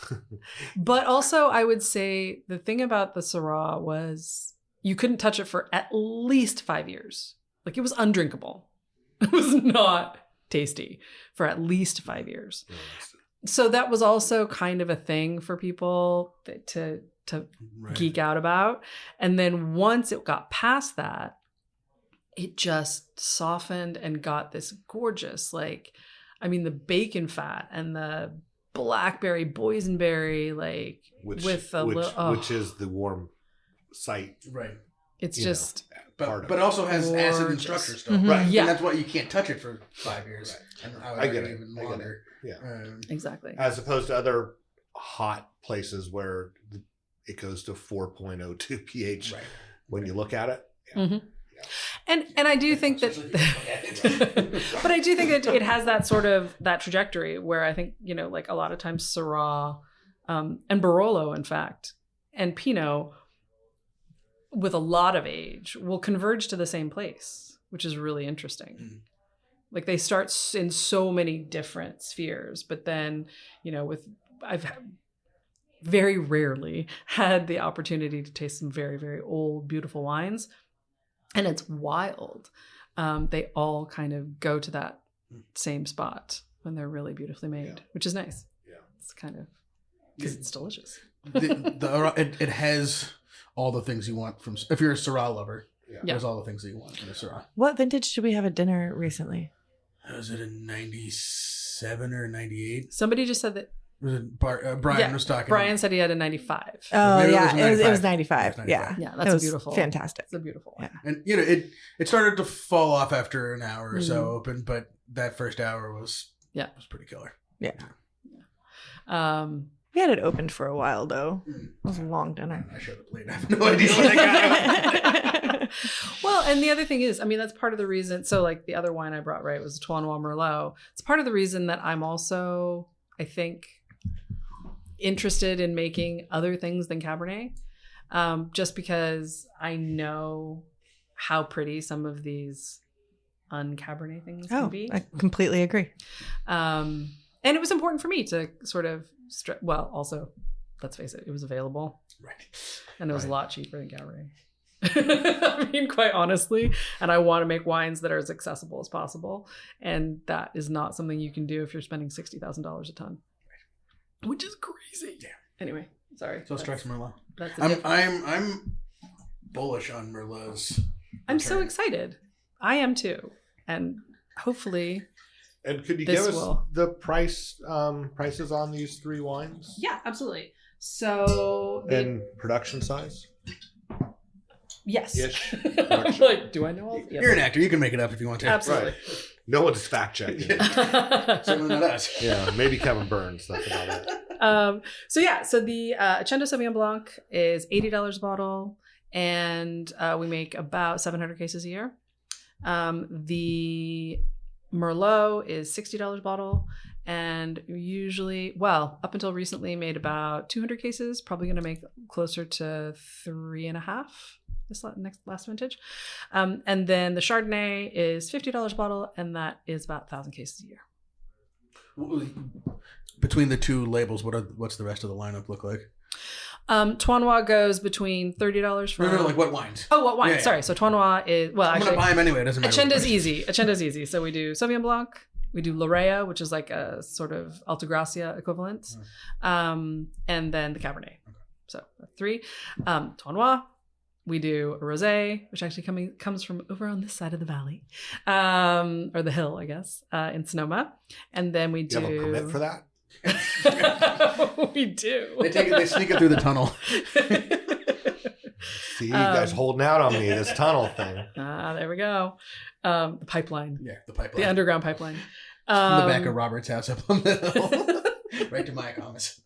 But also, I would say the thing about the Syrah was you couldn't touch it for at least 5 years. Like, it was undrinkable. It was not tasty for at least 5 years. So that was also kind of a thing for people to geek out about. And then once it got past that, it just softened and got this gorgeous, the bacon fat and the blackberry boysenberry, which is the warm site. Right. It's You just Part But of it also has acid and gorgeous. structure still. Mhm. Right. Yeah. And that's why you can't touch it for 5 years. And I get it. even I get longer. Yeah. exactly. As opposed to other hot places where it goes to 4.02 pH Right. when you look at it. Mhm. And I do think that, Especially if you look at it. but I do think that it has that sort of that trajectory where I think, you know, like a lot of times Syrah and Barolo, in fact, and Pinot with a lot of age will converge to the same place, which is really interesting. Mm. Like they start in so many different spheres, but then, you know, I've very rarely had the opportunity to taste some very, very old, beautiful wines. And it's wild. They all kind of go to that same spot when they're really beautifully made, which is nice. Yeah. It's kind of, because it's delicious. It has all the things you want from, if you're a Syrah lover, Yeah. Yeah. there's all the things that you want in a Syrah. What vintage did we have at dinner recently? Was it in 97 or 98? Somebody just said that, Was it Brian Yeah, was talking? Brian said he had a 95. Oh, Maybe it yeah. was It was 95. 95. It was 95. Yeah. Yeah, It that's was beautiful. fantastic. It's a beautiful one. And you know, it started to fall off after an hour or so Mhm. open, but that first hour was pretty killer. Yeah. Um, We had it opened for a while, though. It was a long dinner. I showed the plate. I have no idea what I got. well, and the other thing is, I mean, that's part of the reason. So, like the other wine I brought, right, was a Trois Noix Merlot. It's part of the reason that I'm also, I think, interested in making other things than Cabernet, just because I know how pretty some of these un-Cabernet things can Oh, be. I completely agree. And it was important for me to sort of, well, also, let's face it, it was available. Right. And it was Right. a lot cheaper than Cabernet. I mean, quite honestly. And I want to make wines that are as accessible as possible. And that is not something you can do if you're spending $60,000 a ton. Which is crazy. Yeah. Anyway, sorry. So strikes Merlot. That's I'm bullish on Merlot's. I'm so return. excited. I am too. And hopefully, And could you This give us will- the prices on these three wines yeah, absolutely. So, and production size? yes. Ish. Like, do I know all? Yes. You're an actor. You can make it up if you want to. Absolutely. No one's fact checking. Certainly not us. Yeah, maybe Kevin Burns. That's about it. So the Accendo Sauvignon Blanc is $80 a bottle, and we make about 700 cases a year. The Merlot is $60 a bottle, and usually, well, up until recently, made about 200 cases. Probably going to make closer to 3.5 this last vintage. And then the Chardonnay is $50 a bottle, and that is about 1,000 cases a year. Between the two labels, what's the rest of the lineup look like? Trois Noix goes between $30 for. No, like what wines? Oh, what wine? Yeah, yeah. Sorry. So Trois Noix is, well, I'm actually, gonna buy them anyway. It doesn't matter. Accendo's easy. Accendo's easy. So we do Sauvignon Blanc, we do Larea, which is like a sort of Altagracia equivalent, and then the Cabernet. So that's 3. Trois Noix. We do a rosé, which actually comes from over on this side of the valley, or the hill, I guess, in Sonoma. And then we Do do. you have a permit for that? We do. They sneak it through the tunnel. See, you guys holding out on me, this tunnel thing. There we go. The pipeline, Yeah, the pipeline. the underground pipeline. From the back of Robert's house up on the hill, right to my office.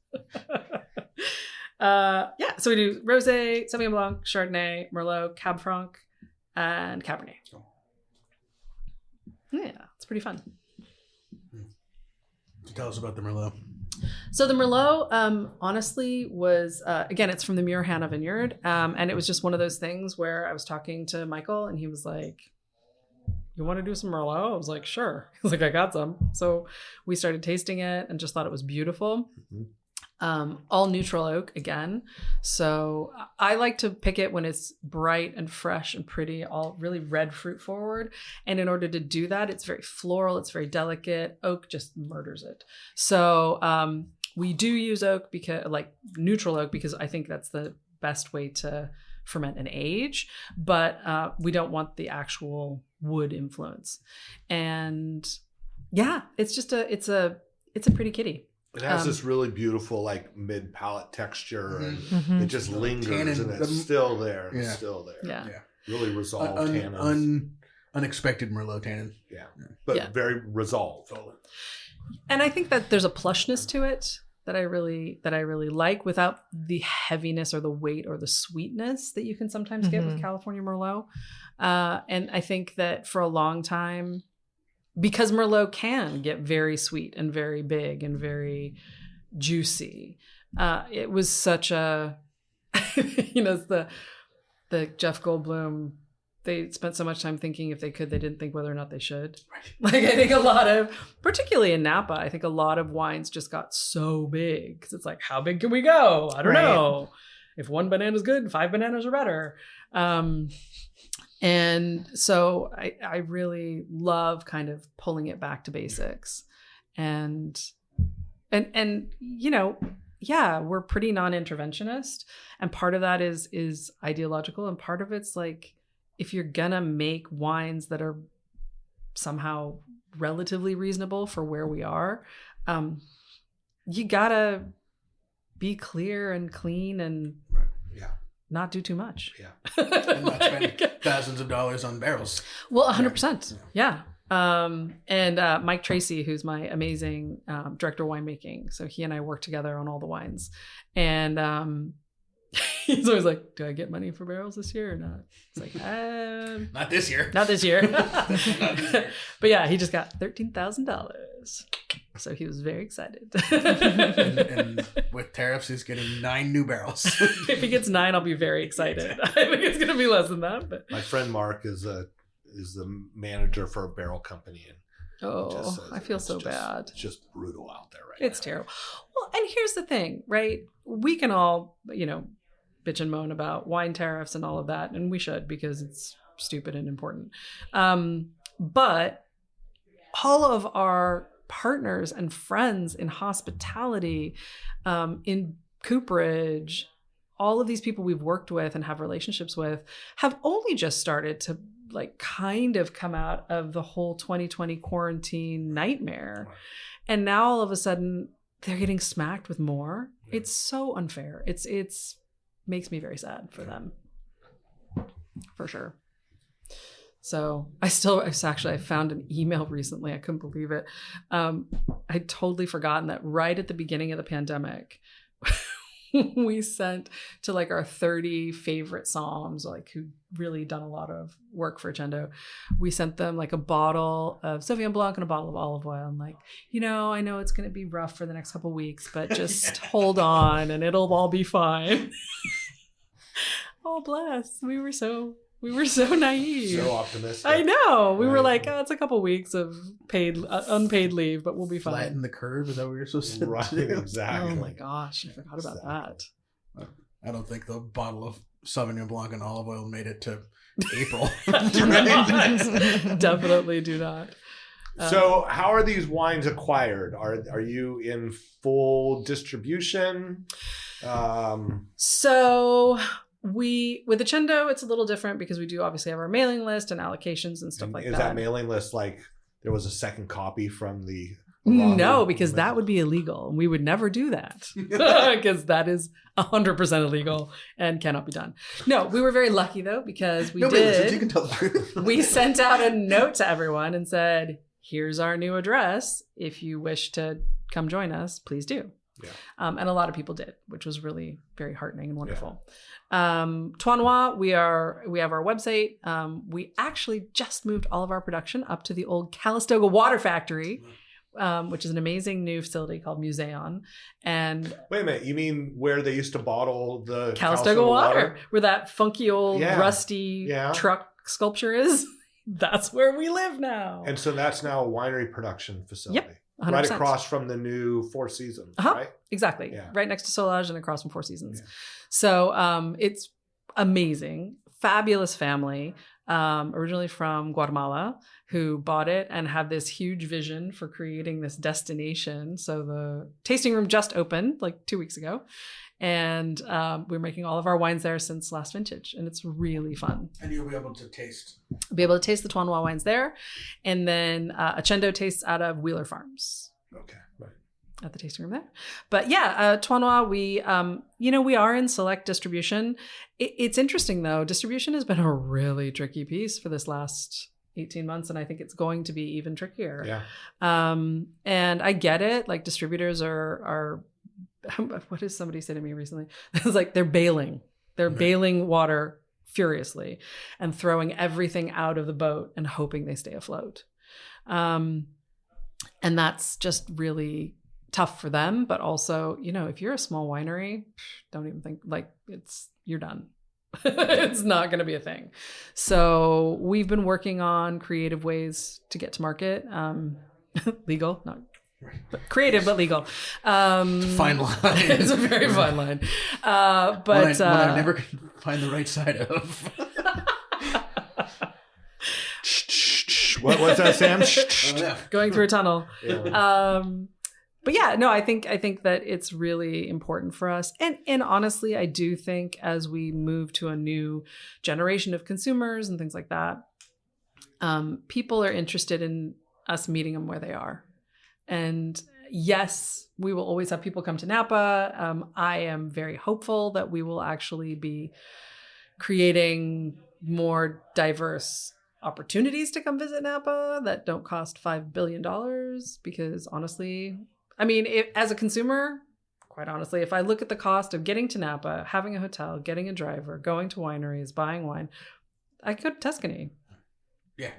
So we do rosé, Sauvignon Blanc, Chardonnay, Merlot, Cab Franc, and Cabernet. Yeah, it's pretty fun. Tell us about the Merlot. So the Merlot, honestly, was again, it's from the Murhana Vineyard, and it was just one of those things where I was talking to Michael, and he was like, "You want to do some Merlot?" I was like, "Sure." He was like, "I got some." So we started tasting it, and just thought it was beautiful. All neutral oak again. So I like to pick it when it's bright and fresh and pretty, all really red fruit forward. And in order to do that, it's very floral. It's very delicate. Oak just murders it. So we do use oak because like neutral oak, because I think that's the best way to ferment and age, but we don't want the actual wood influence. And yeah, it's just it's a pretty kitty. It has this really beautiful, like mid palate texture, and it just lingers, and it's still there. It's still there. Yeah. Really resolved tannins. Unexpected Merlot tannin. Yeah. But very resolved. And I think that there's a plushness to it that I really like, without the heaviness or the weight or the sweetness that you can sometimes get with California Merlot. And I think that for a long time, because Merlot can get very sweet and very big and very juicy, it was such a, it's the Jeff Goldblum, they spent so much time thinking if they could, they didn't think whether or not they should. Right. Like I think a lot of, particularly in Napa, I think a lot of wines just got so big because it's like, how big can we go? I don't know. If one banana is good, 5 bananas are better. And so I really love kind of pulling it back to basics, and we're pretty non-interventionist, and part of that is ideological, and part of it's like, if you're gonna make wines that are somehow relatively reasonable for where we are, you gotta be clear and clean and not do too much. Yeah. And not spend thousands of dollars on barrels. Well, 100%. Yeah. And Mike Tracy, who's my amazing director of winemaking. So he and I work together on all the wines. And he's always like, do I get money for barrels this year or not? It's like, not this year. Not this year. But yeah, he just got $13,000. So he was very excited. and with tariffs, he's getting 9 new barrels. If he gets 9, I'll be very excited. I think it's going to be less than that. But my friend Mark is the manager for a barrel company. And I feel so bad. It's just brutal out there right now. It's terrible. Well, and here's the thing, right? We can all, bitch and moan about wine tariffs and all of that, and we should, because it's stupid and important. But all of our partners and friends in hospitality, in cooperage, all of these people we've worked with and have relationships with have only just started to kind of come out of the whole 2020 quarantine nightmare. And now all of a sudden they're getting smacked with more. It's so unfair. It's makes me very sad for them, for sure. So I found an email recently. I couldn't believe it. I'd totally forgotten that right at the beginning of the pandemic, we sent to our 30 favorite somms, who really done a lot of work for Accendo. We sent them a bottle of Sauvignon Blanc and a bottle of olive oil. And I know it's going to be rough for the next couple of weeks, but just hold on and it'll all be fine. Oh, bless. We were so naive. So optimistic. I know. We were like, it's a couple weeks of unpaid leave, but we'll be fine. Flatten the curve. Is that what you're supposed to do? Right, exactly. Oh my gosh, I forgot about that. I don't think the bottle of Sauvignon Blanc and olive oil made it to April. Definitely do not. So how are these wines acquired? Are you in full distribution? So with Accendo, it's a little different because we do obviously have our mailing list and allocations and stuff like that. Is that mailing list there was a second copy from the... No, because that would be illegal. And we would never do that because that is 100% illegal and cannot be done. No, we were very lucky though, because we listens, you can tell the truth. We sent out a note to everyone and said, here's our new address. If you wish to come join us, please do. Yeah. And a lot of people did, which was really very heartening and wonderful. Trois Noix, we have our website. We actually just moved all of our production up to the old Calistoga Water Factory, which is an amazing new facility called Museon. And wait a minute, you mean where they used to bottle the Calistoga water, where that funky old rusty truck sculpture is? That's where we live now. And so that's now a winery production facility. Yep. 100%. Right across from the new Four Seasons, right? Exactly. Yeah. Right next to Solage and across from Four Seasons. Yeah. So it's amazing. Fabulous family, originally from Guatemala, who bought it and had this huge vision for creating this destination. So the tasting room just opened 2 weeks ago. And we're making all of our wines there since last vintage. And it's really fun. And you'll be able to taste the Trois Noix wines there. And then Accendo tastes out of Wheeler Farms. Okay, right. at the tasting room there. But yeah, Trois Noix, we are in select distribution. It's interesting though. Distribution has been a really tricky piece for this last 18 months. And I think it's going to be even trickier. Yeah. And I get it. Like distributors are what did somebody say to me recently? It was like, they're bailing. They're bailing water furiously and throwing everything out of the boat and hoping they stay afloat. And that's just really tough for them. But also, if you're a small winery, don't even think you're done. It's not going to be a thing. So we've been working on creative ways to get to market. Legal, not creative, but legal. Fine line. It's a very fine line. But one I never can find the right side of. What's that, Sam? Going through a tunnel. Yeah. But yeah, no, I think that it's really important for us. And honestly, I do think as we move to a new generation of consumers and things like that, people are interested in us meeting them where they are. And yes, we will always have people come to Napa. I am very hopeful that we will actually be creating more diverse opportunities to come visit Napa that don't cost $5 billion. Because honestly, as a consumer, quite honestly, if I look at the cost of getting to Napa, having a hotel, getting a driver, going to wineries, buying wine, I could go to Tuscany. Yeah.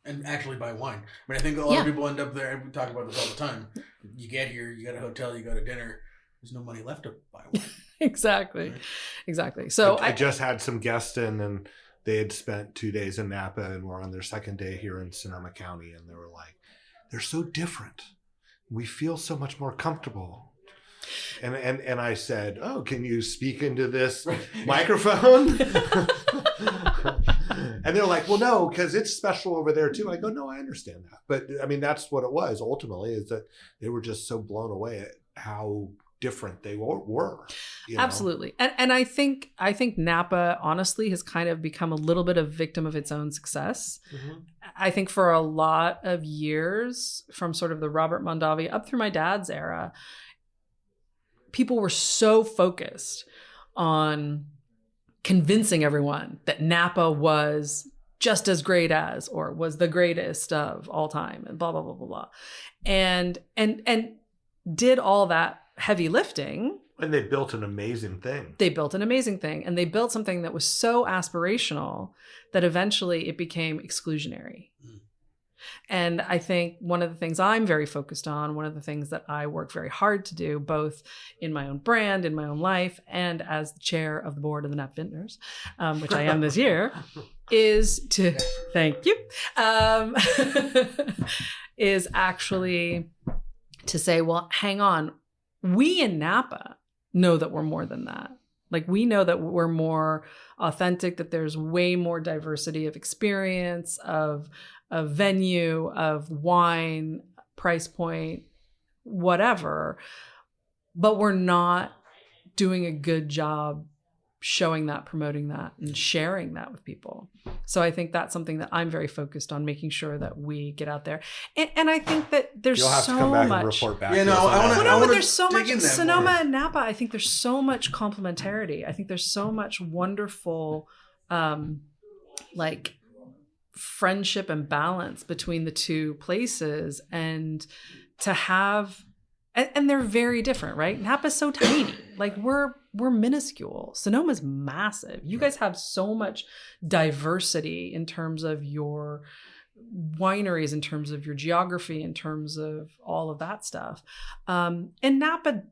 And actually buy wine. I think a lot of people end up there, and we talk about this all the time. You get here, you got a hotel, you go to dinner. There's no money left to buy wine. Exactly. Right? Exactly. So I just had some guests in, and they had spent 2 days in Napa and were on their second day here in Sonoma County. And they were like, they're so different. We feel so much more comfortable. And I said, oh, can you speak into this microphone? And they're like, well, no, because it's special over there too. I go, no, I understand that. But that's what it was ultimately, is that they were just so blown away at how different they were. Absolutely. And I think Napa honestly has kind of become a little bit of victim of its own success. Mm-hmm. I think for a lot of years, from sort of the Robert Mondavi up through my dad's era, people were so focused on convincing everyone that Napa was just as great as, or was the greatest of all time, and blah, blah, blah, blah, blah. And did all that heavy lifting. And they built an amazing thing. And they built something that was so aspirational that eventually it became exclusionary. Mm. And I think one of the things I'm very focused on, one of the things that I work very hard to do, both in my own brand, in my own life, and as the chair of the board of the Napa Vintners, which I am this year, is to, thank you, is actually to say, well, hang on, we in Napa know that we're more than that. Like, we know that we're more authentic, that there's way more diversity of experience, of venue, of wine, price point, whatever. But we're not doing a good job showing that, promoting that, and sharing that with people. So I think that's something that I'm very focused on, making sure that we get out there. And I think that there's so much. You'll have to come back and report back. But there's so much. Sonoma and Napa, I think there's so much complementarity. I think there's so much wonderful, friendship and balance between the two places, and to have, and they're very different, right? Napa's so tiny. Like, we're minuscule. Sonoma's massive. You guys have so much diversity in terms of your wineries, in terms of your geography, in terms of all of that stuff. And Napa,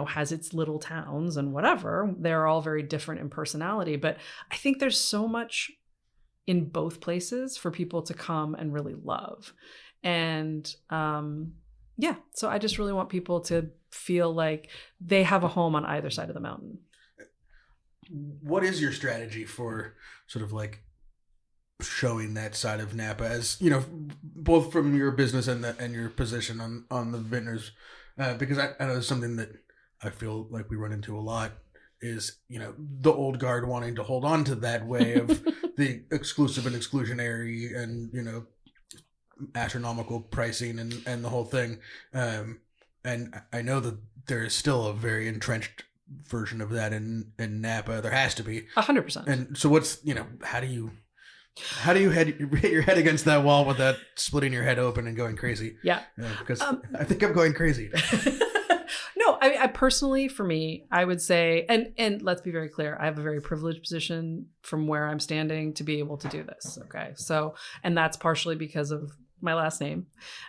has its little towns and whatever. They're all very different in personality. But I think there's so much in both places for people to come and really love. And so I just really want people to feel like they have a home on either side of the mountain. What is your strategy for sort of like showing that side of Napa, as both from your business and your position on the vintners? Because I know it's something that I feel like we run into a lot, is the old guard wanting to hold on to that way of the exclusive and exclusionary, and astronomical pricing and the whole thing. and I know that there is still a very entrenched version of that in Napa. There has to be 100%. And so what's, how do you hit your head against that wall without splitting your head open and going crazy? Yeah. Because I think I'm going crazy. No, I personally, for me, I would say, and let's be very clear, I have a very privileged position from where I'm standing to be able to do this. Okay. So, and that's partially because of my last name.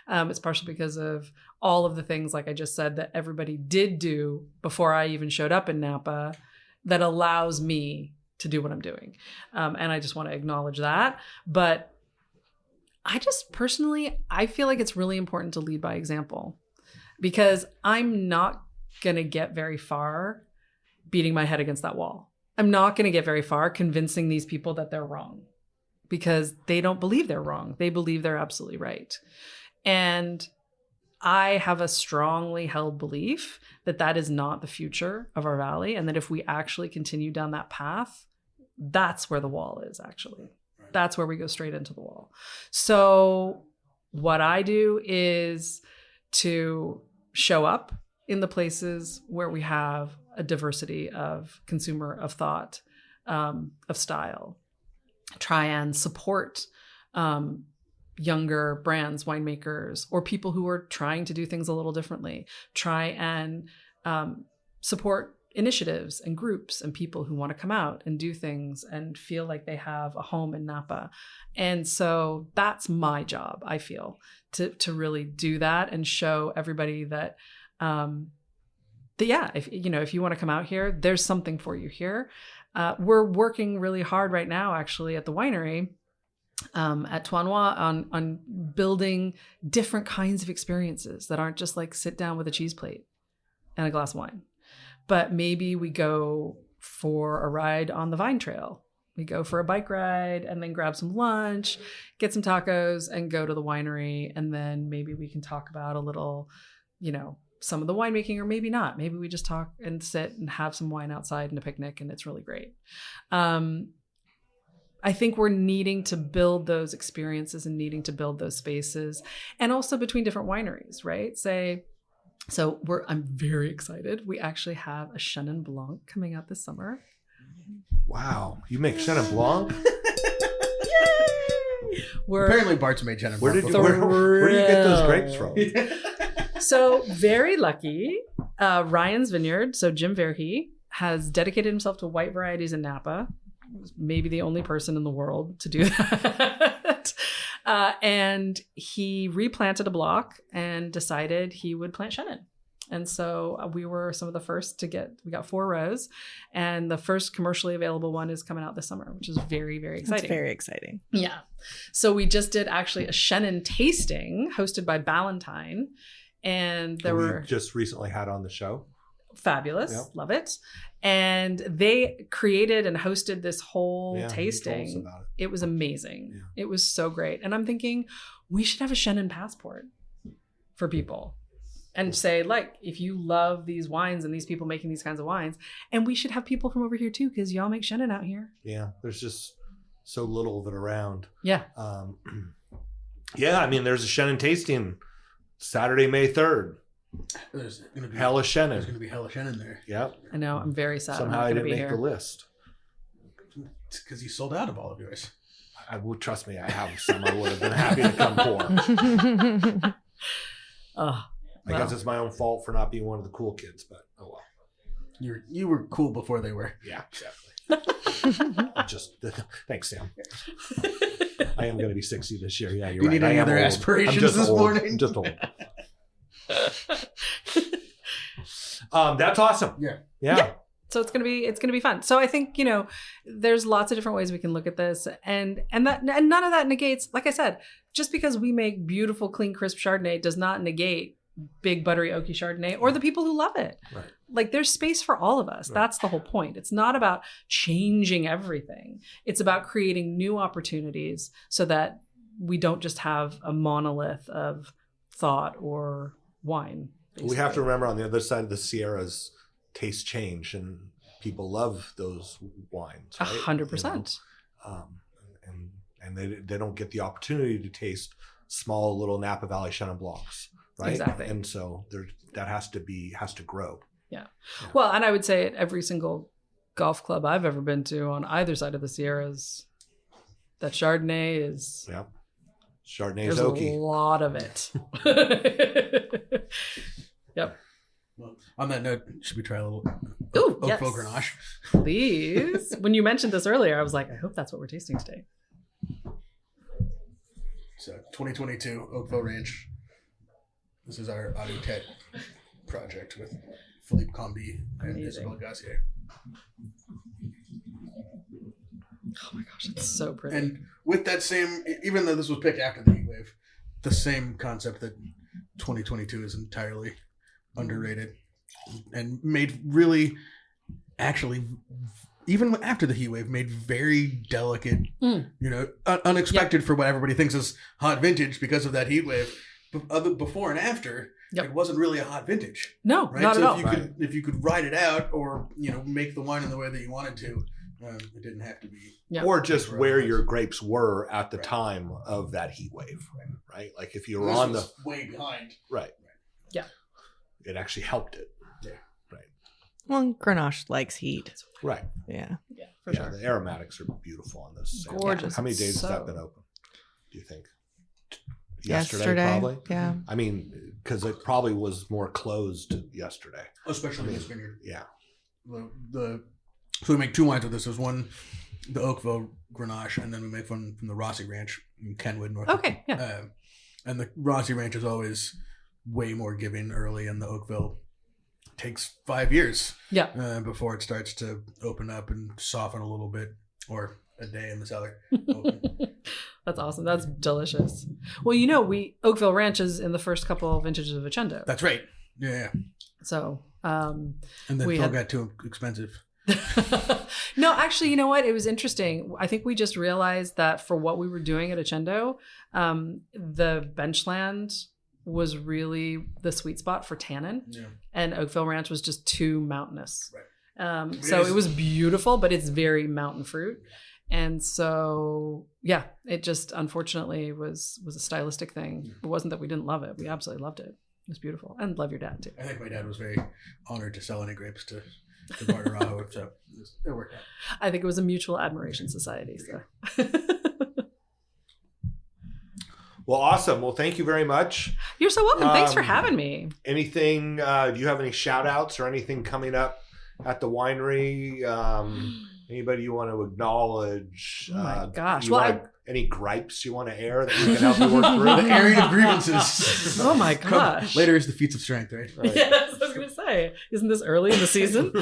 It's partially because of all of the things, like I just said, that everybody did do before I even showed up in Napa that allows me to do what I'm doing. And I just want to acknowledge that. But I just personally, I feel like it's really important to lead by example, because I'm not going to get very far beating my head against that wall. I'm not going to get very far convincing these people that they're wrong, because they don't believe they're wrong. They believe they're absolutely right. And I have a strongly held belief that that is not the future of our valley, and that if we actually continue down that path, that's where the wall is actually. That's where we go straight into the wall. So what I do is to show up in the places where we have a diversity of consumer, of thought, of style. Try and support younger brands, winemakers, or people who are trying to do things a little differently. Try and support initiatives and groups and people who want to come out and do things and feel like they have a home in Napa. And so that's my job, I feel, to really do that and show everybody that if you want to come out here, there's something for you here. We're working really hard right now, actually, at the winery, at Trois Noix, on building different kinds of experiences that aren't just like sit down with a cheese plate and a glass of wine, but maybe we go for a ride on the vine trail. We go for a bike ride and then grab some lunch, get some tacos, and go to the winery. And then maybe we can talk about a little, some of the winemaking, or maybe not. Maybe we just talk and sit and have some wine outside and a picnic, and it's really great. I think we're needing to build those experiences and needing to build those spaces, and also between different wineries, right? I'm very excited. We actually have a Chenin Blanc coming out this summer. Wow. You make Chenin Blanc? Apparently Bart's made Chenin Blanc. Where do you get those grapes from? So very lucky. Ryan's Vineyard, so Jim Verhey, has dedicated himself to white varieties in Napa. Maybe the only person in the world to do that. And he replanted a block and decided he would plant Chenin. And so we were some of the first we got 4 rows, and the first commercially available one is coming out this summer, which is very, very exciting. It's very exciting. Yeah. So we just did actually a Chenin tasting hosted by Ballantine. And we just recently had on the show. Fabulous. Yep. Love it. And they created and hosted this whole tasting. Told us about it. It was amazing. Yeah. It was so great. And I'm thinking we should have a Chenin passport for people and say, like, if you love these wines and these people making these kinds of wines, and we should have people from over here too, because y'all make Chenin out here. Yeah. There's just so little of it around. Yeah. There's a Chenin tasting Saturday, May 3rd. There's going to be hella Chenin. There's going to be hella Chenin there. Yep. I know. I'm very sad. Somehow I didn't make the list. It's because you sold out of all of yours. Trust me, I have some. I would have been happy to come pour. I guess it's my own fault for not being one of the cool kids, but oh well. You were cool before they were. Yeah, exactly. Thanks, Sam. I am going to be 60 this year. Yeah, you're right. You need any other aspirations this morning? I'm just old. That's awesome. Yeah. So it's gonna be fun. So I think there's lots of different ways we can look at this, and none of that negates. Like I said, just because we make beautiful, clean, crisp Chardonnay does not negate big, buttery, oaky Chardonnay or the people who love it. Right. Like there's space for all of us. Right. That's the whole point. It's not about changing everything. It's about creating new opportunities so that we don't just have a monolith of thought or wine. Basically. We have to remember on the other side of the Sierras, tastes change, and people love those wines. 100%. And they don't get the opportunity to taste small little Napa Valley Chenin Blancs right? Exactly. And so that has to grow. Yeah. Well, and I would say at every single golf club I've ever been to on either side of the Sierras, that Chardonnay is. Yeah. Chardonnay There's is oaky. a lot of it. Yep. Well, on that note, should we try a little Ooh, yes. Oakville Grenache? Please. When you mentioned this earlier, I was like, I hope that's what we're tasting today. So 2022 Oakville Ranch. This is our Auto Tet project with Philippe Combi and Amazing. Isabelle Gassier. Oh my gosh, it's so pretty. And with that same, even though this was picked after the heat wave, the same concept that 2022 is entirely underrated and made really, actually, even after the heat wave, made very delicate, unexpected for what everybody thinks is hot vintage because of that heat wave. Before and after, it wasn't really a hot vintage. No, right? not so at all. If you could ride it out or make the wine in the way that you wanted to, it didn't have to be. Yeah. Or just where your grapes were at the time of that heat wave, right? Like if you were on the way behind, right? Yeah, it actually helped it. Yeah, right. Well, Grenache likes heat. Right. Yeah. Yeah, for sure. The aromatics are beautiful on this. Gorgeous. How many days So- has that been open? Do you think? Yesterday, probably. Yeah. I mean, because it probably was more closed yesterday. especially this vineyard. Yeah. So we make two wines with this. There's one, the Oakville Grenache, and then we make one from the Rossi Ranch in Kenwood, North. Okay, yeah. And the Rossi Ranch is always way more giving early, and the Oakville takes 5 years before it starts to open up and soften a little bit, or a day in the cellar. That's awesome. That's delicious. Well, Oakville Ranch is in the first couple vintages of Accendo. That's right. Yeah. So, And then Phil got too expensive. No, actually, you know what? It was interesting. I think we just realized that for what we were doing at Accendo, the benchland was really the sweet spot for tannin, and Oakville Ranch was just too mountainous. Right. So it was beautiful, but it's very mountain fruit. And so, it just unfortunately was a stylistic thing. It wasn't that we didn't love it. We absolutely loved it. It was beautiful. And love your dad too. I think my dad was very honored to sell any grapes to Bart Araujo, so it worked out. I think it was a mutual admiration society. So. Well, awesome. Well, thank you very much. You're so welcome. Thanks for having me. Anything, do you have any shout outs or anything coming up at the winery? Anybody you want to acknowledge? Oh my gosh. Any gripes you want to air that we can help you work through? The airing of grievances. Oh my gosh. Later is the feats of strength, right? Yes, I was going to say. Isn't this early in the season?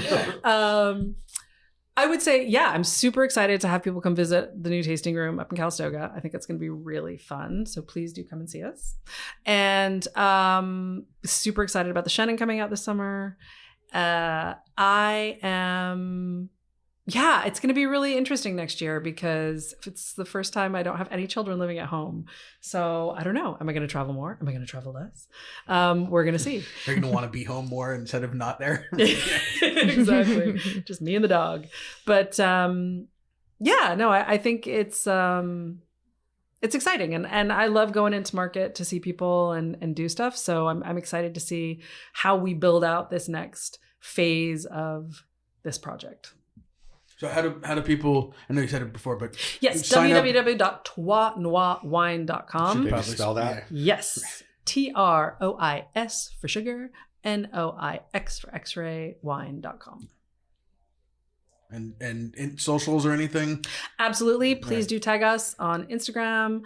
I would say, I'm super excited to have people come visit the new tasting room up in Calistoga. I think it's going to be really fun. So please do come and see us. And super excited about the Shannon coming out this summer. It's going to be really interesting next year because it's the first time I don't have any children living at home. So I don't know. Am I going to travel more? Am I going to travel less? We're going to see. They're going to want to be home more instead of not there. Exactly. Just me and the dog. But I think it's exciting. And I love going into market to see people and do stuff. So I'm excited to see how we build out this next phase of this project. So how do people, I know you said it before, but yes, www.troisnoixwine.com. Should maybe spell that? Yes. TROIS for sugar, NOIX for X-ray, wine.com. And in socials or anything? Absolutely. Please do tag us on Instagram.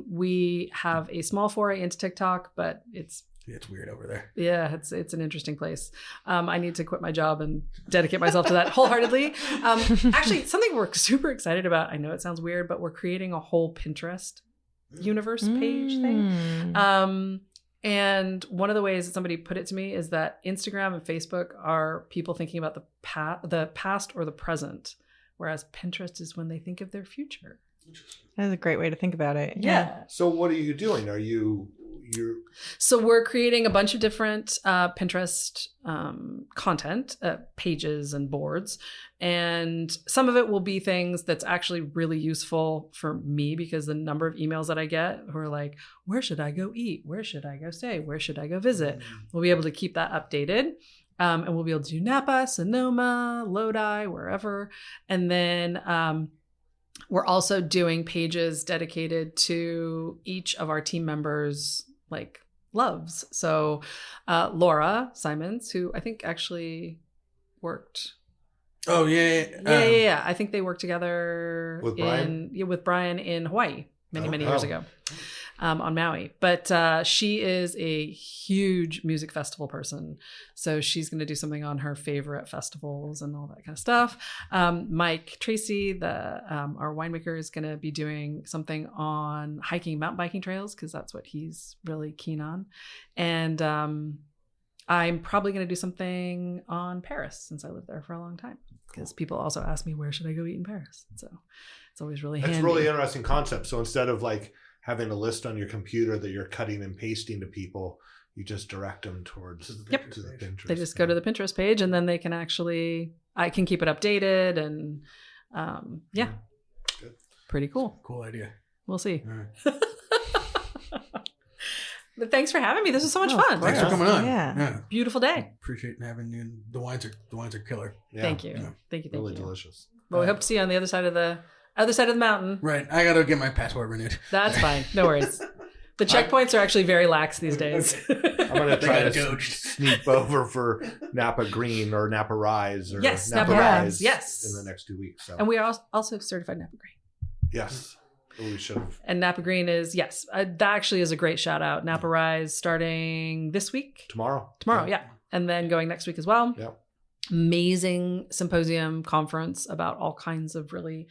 We have a small foray into TikTok, but it's weird over there. Yeah, it's an interesting place. I need to quit my job and dedicate myself to that wholeheartly. Actually, something we're super excited about. I know it sounds weird, but we're creating a whole Pinterest universe page thing. And one of the ways that somebody put it to me is that Instagram and Facebook are people thinking about the past or the present, whereas Pinterest is when they think of their future. That's a great way to think about it. Yeah. So what are you doing? Are you So we're creating a bunch of different Pinterest content, pages and boards. And some of it will be things that's actually really useful for me, because the number of emails that I get who are like, where should I go eat? Where should I go stay? Where should I go visit? We'll be able to keep that updated. And we'll be able to do Napa, Sonoma, Lodi, wherever. And then we're also doing pages dedicated to each of our team members' like loves. So Laura Simons, who I think actually worked. Oh yeah. Yeah. I think they worked together with Brian? with Brian in Hawaii many years ago. On Maui. But she is a huge music festival person. So she's going to do something on her favorite festivals and all that kind of stuff. Mike Tracy, our winemaker, is going to be doing something on hiking, mountain biking trails, because that's what he's really keen on. And I'm probably going to do something on Paris, since I lived there for a long time. Because people also ask me, where should I go eat in Paris? So it's always really handy. It's a really interesting concept. So instead of like having a list on your computer that you're cutting and pasting to people, you just direct them towards to the Pinterest. They just go to the Pinterest page, and then they can I can keep it updated, and Good. Pretty cool. Cool idea. We'll see. All right. But thanks for having me. This was so much fun. Thanks for coming on. Yeah. Beautiful day. Appreciate having you. The wines are killer. Yeah. Thank you. Yeah. Thank you. Really delicious. Well, we hope to see you on the other side of the mountain. Right. I gotta get my passport renewed. That's fine. No worries. The checkpoints are actually very lax these days. I'm going to try to gouged. sneak over for Napa Green or Napa Rise or Yes, Napa Napa Rise Rise. Yes. in the next 2 weeks. So. And we are also certified Napa Green. Yes. We should have. And Napa Green is, yes, that actually is a great shout out. Napa Rise starting this week. Tomorrow, yeah. And then going next week as well. Yeah. Amazing symposium conference about all kinds of really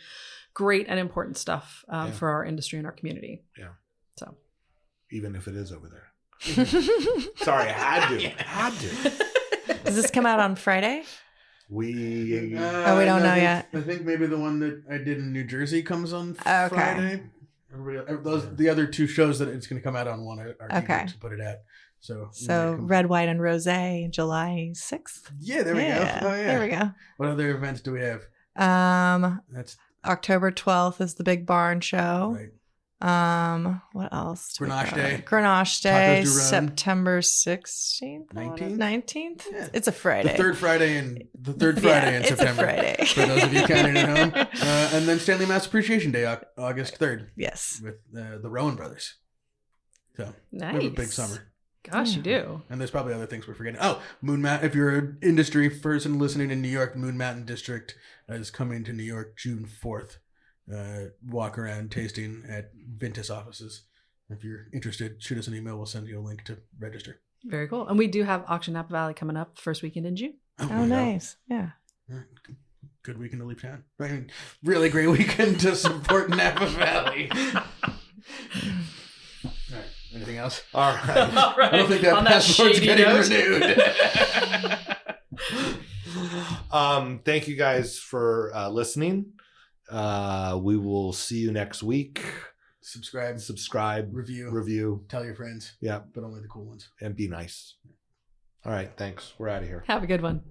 great and important stuff for our industry and our community. Yeah. So. Even if it is over there. Sorry, I had to. Does this come out on Friday? We we don't know yet. I think maybe the one that I did in New Jersey comes on Okay. Friday. The other two shows that it's going to come out on one are Okay. to put it at. So Red, White, and Rosé, July 6th. Yeah, there we go. Oh yeah, There we go. What other events do we have? That's October 12th is the Big Barn Show. right. What else? do we Grenache got? Day. Grenache Tacos Day, do run. September 16th. 19th? 19th? Yeah. It's a Friday. The third Friday in Yeah, September. It's a Friday. For those of you counting at home. And then Stanley Mass Appreciation Day, August 3rd, Yes. with the Rowan brothers. So Nice. we have a big summer. Gosh, you do. And there's probably other things we're forgetting. Oh, Moon Mountain. If you're an industry person listening in New York, Moon Mountain District is coming to New York June 4th. Walk around tasting at Vintus offices. If you're interested, shoot us an email. We'll send you a link to register. Very cool. And we do have Auction Napa Valley coming up first weekend in June. Oh, nice. Yeah. Good weekend to leave town. I mean, really great weekend to support Napa Valley. All right. Anything else? All right. All right. I don't think that On passport's shady getting note. renewed. Thank you guys for listening. We will see you next week. Subscribe, review. Tell your friends. Yeah. But only the cool ones. And be nice. All right. Thanks. We're out of here. Have a good one.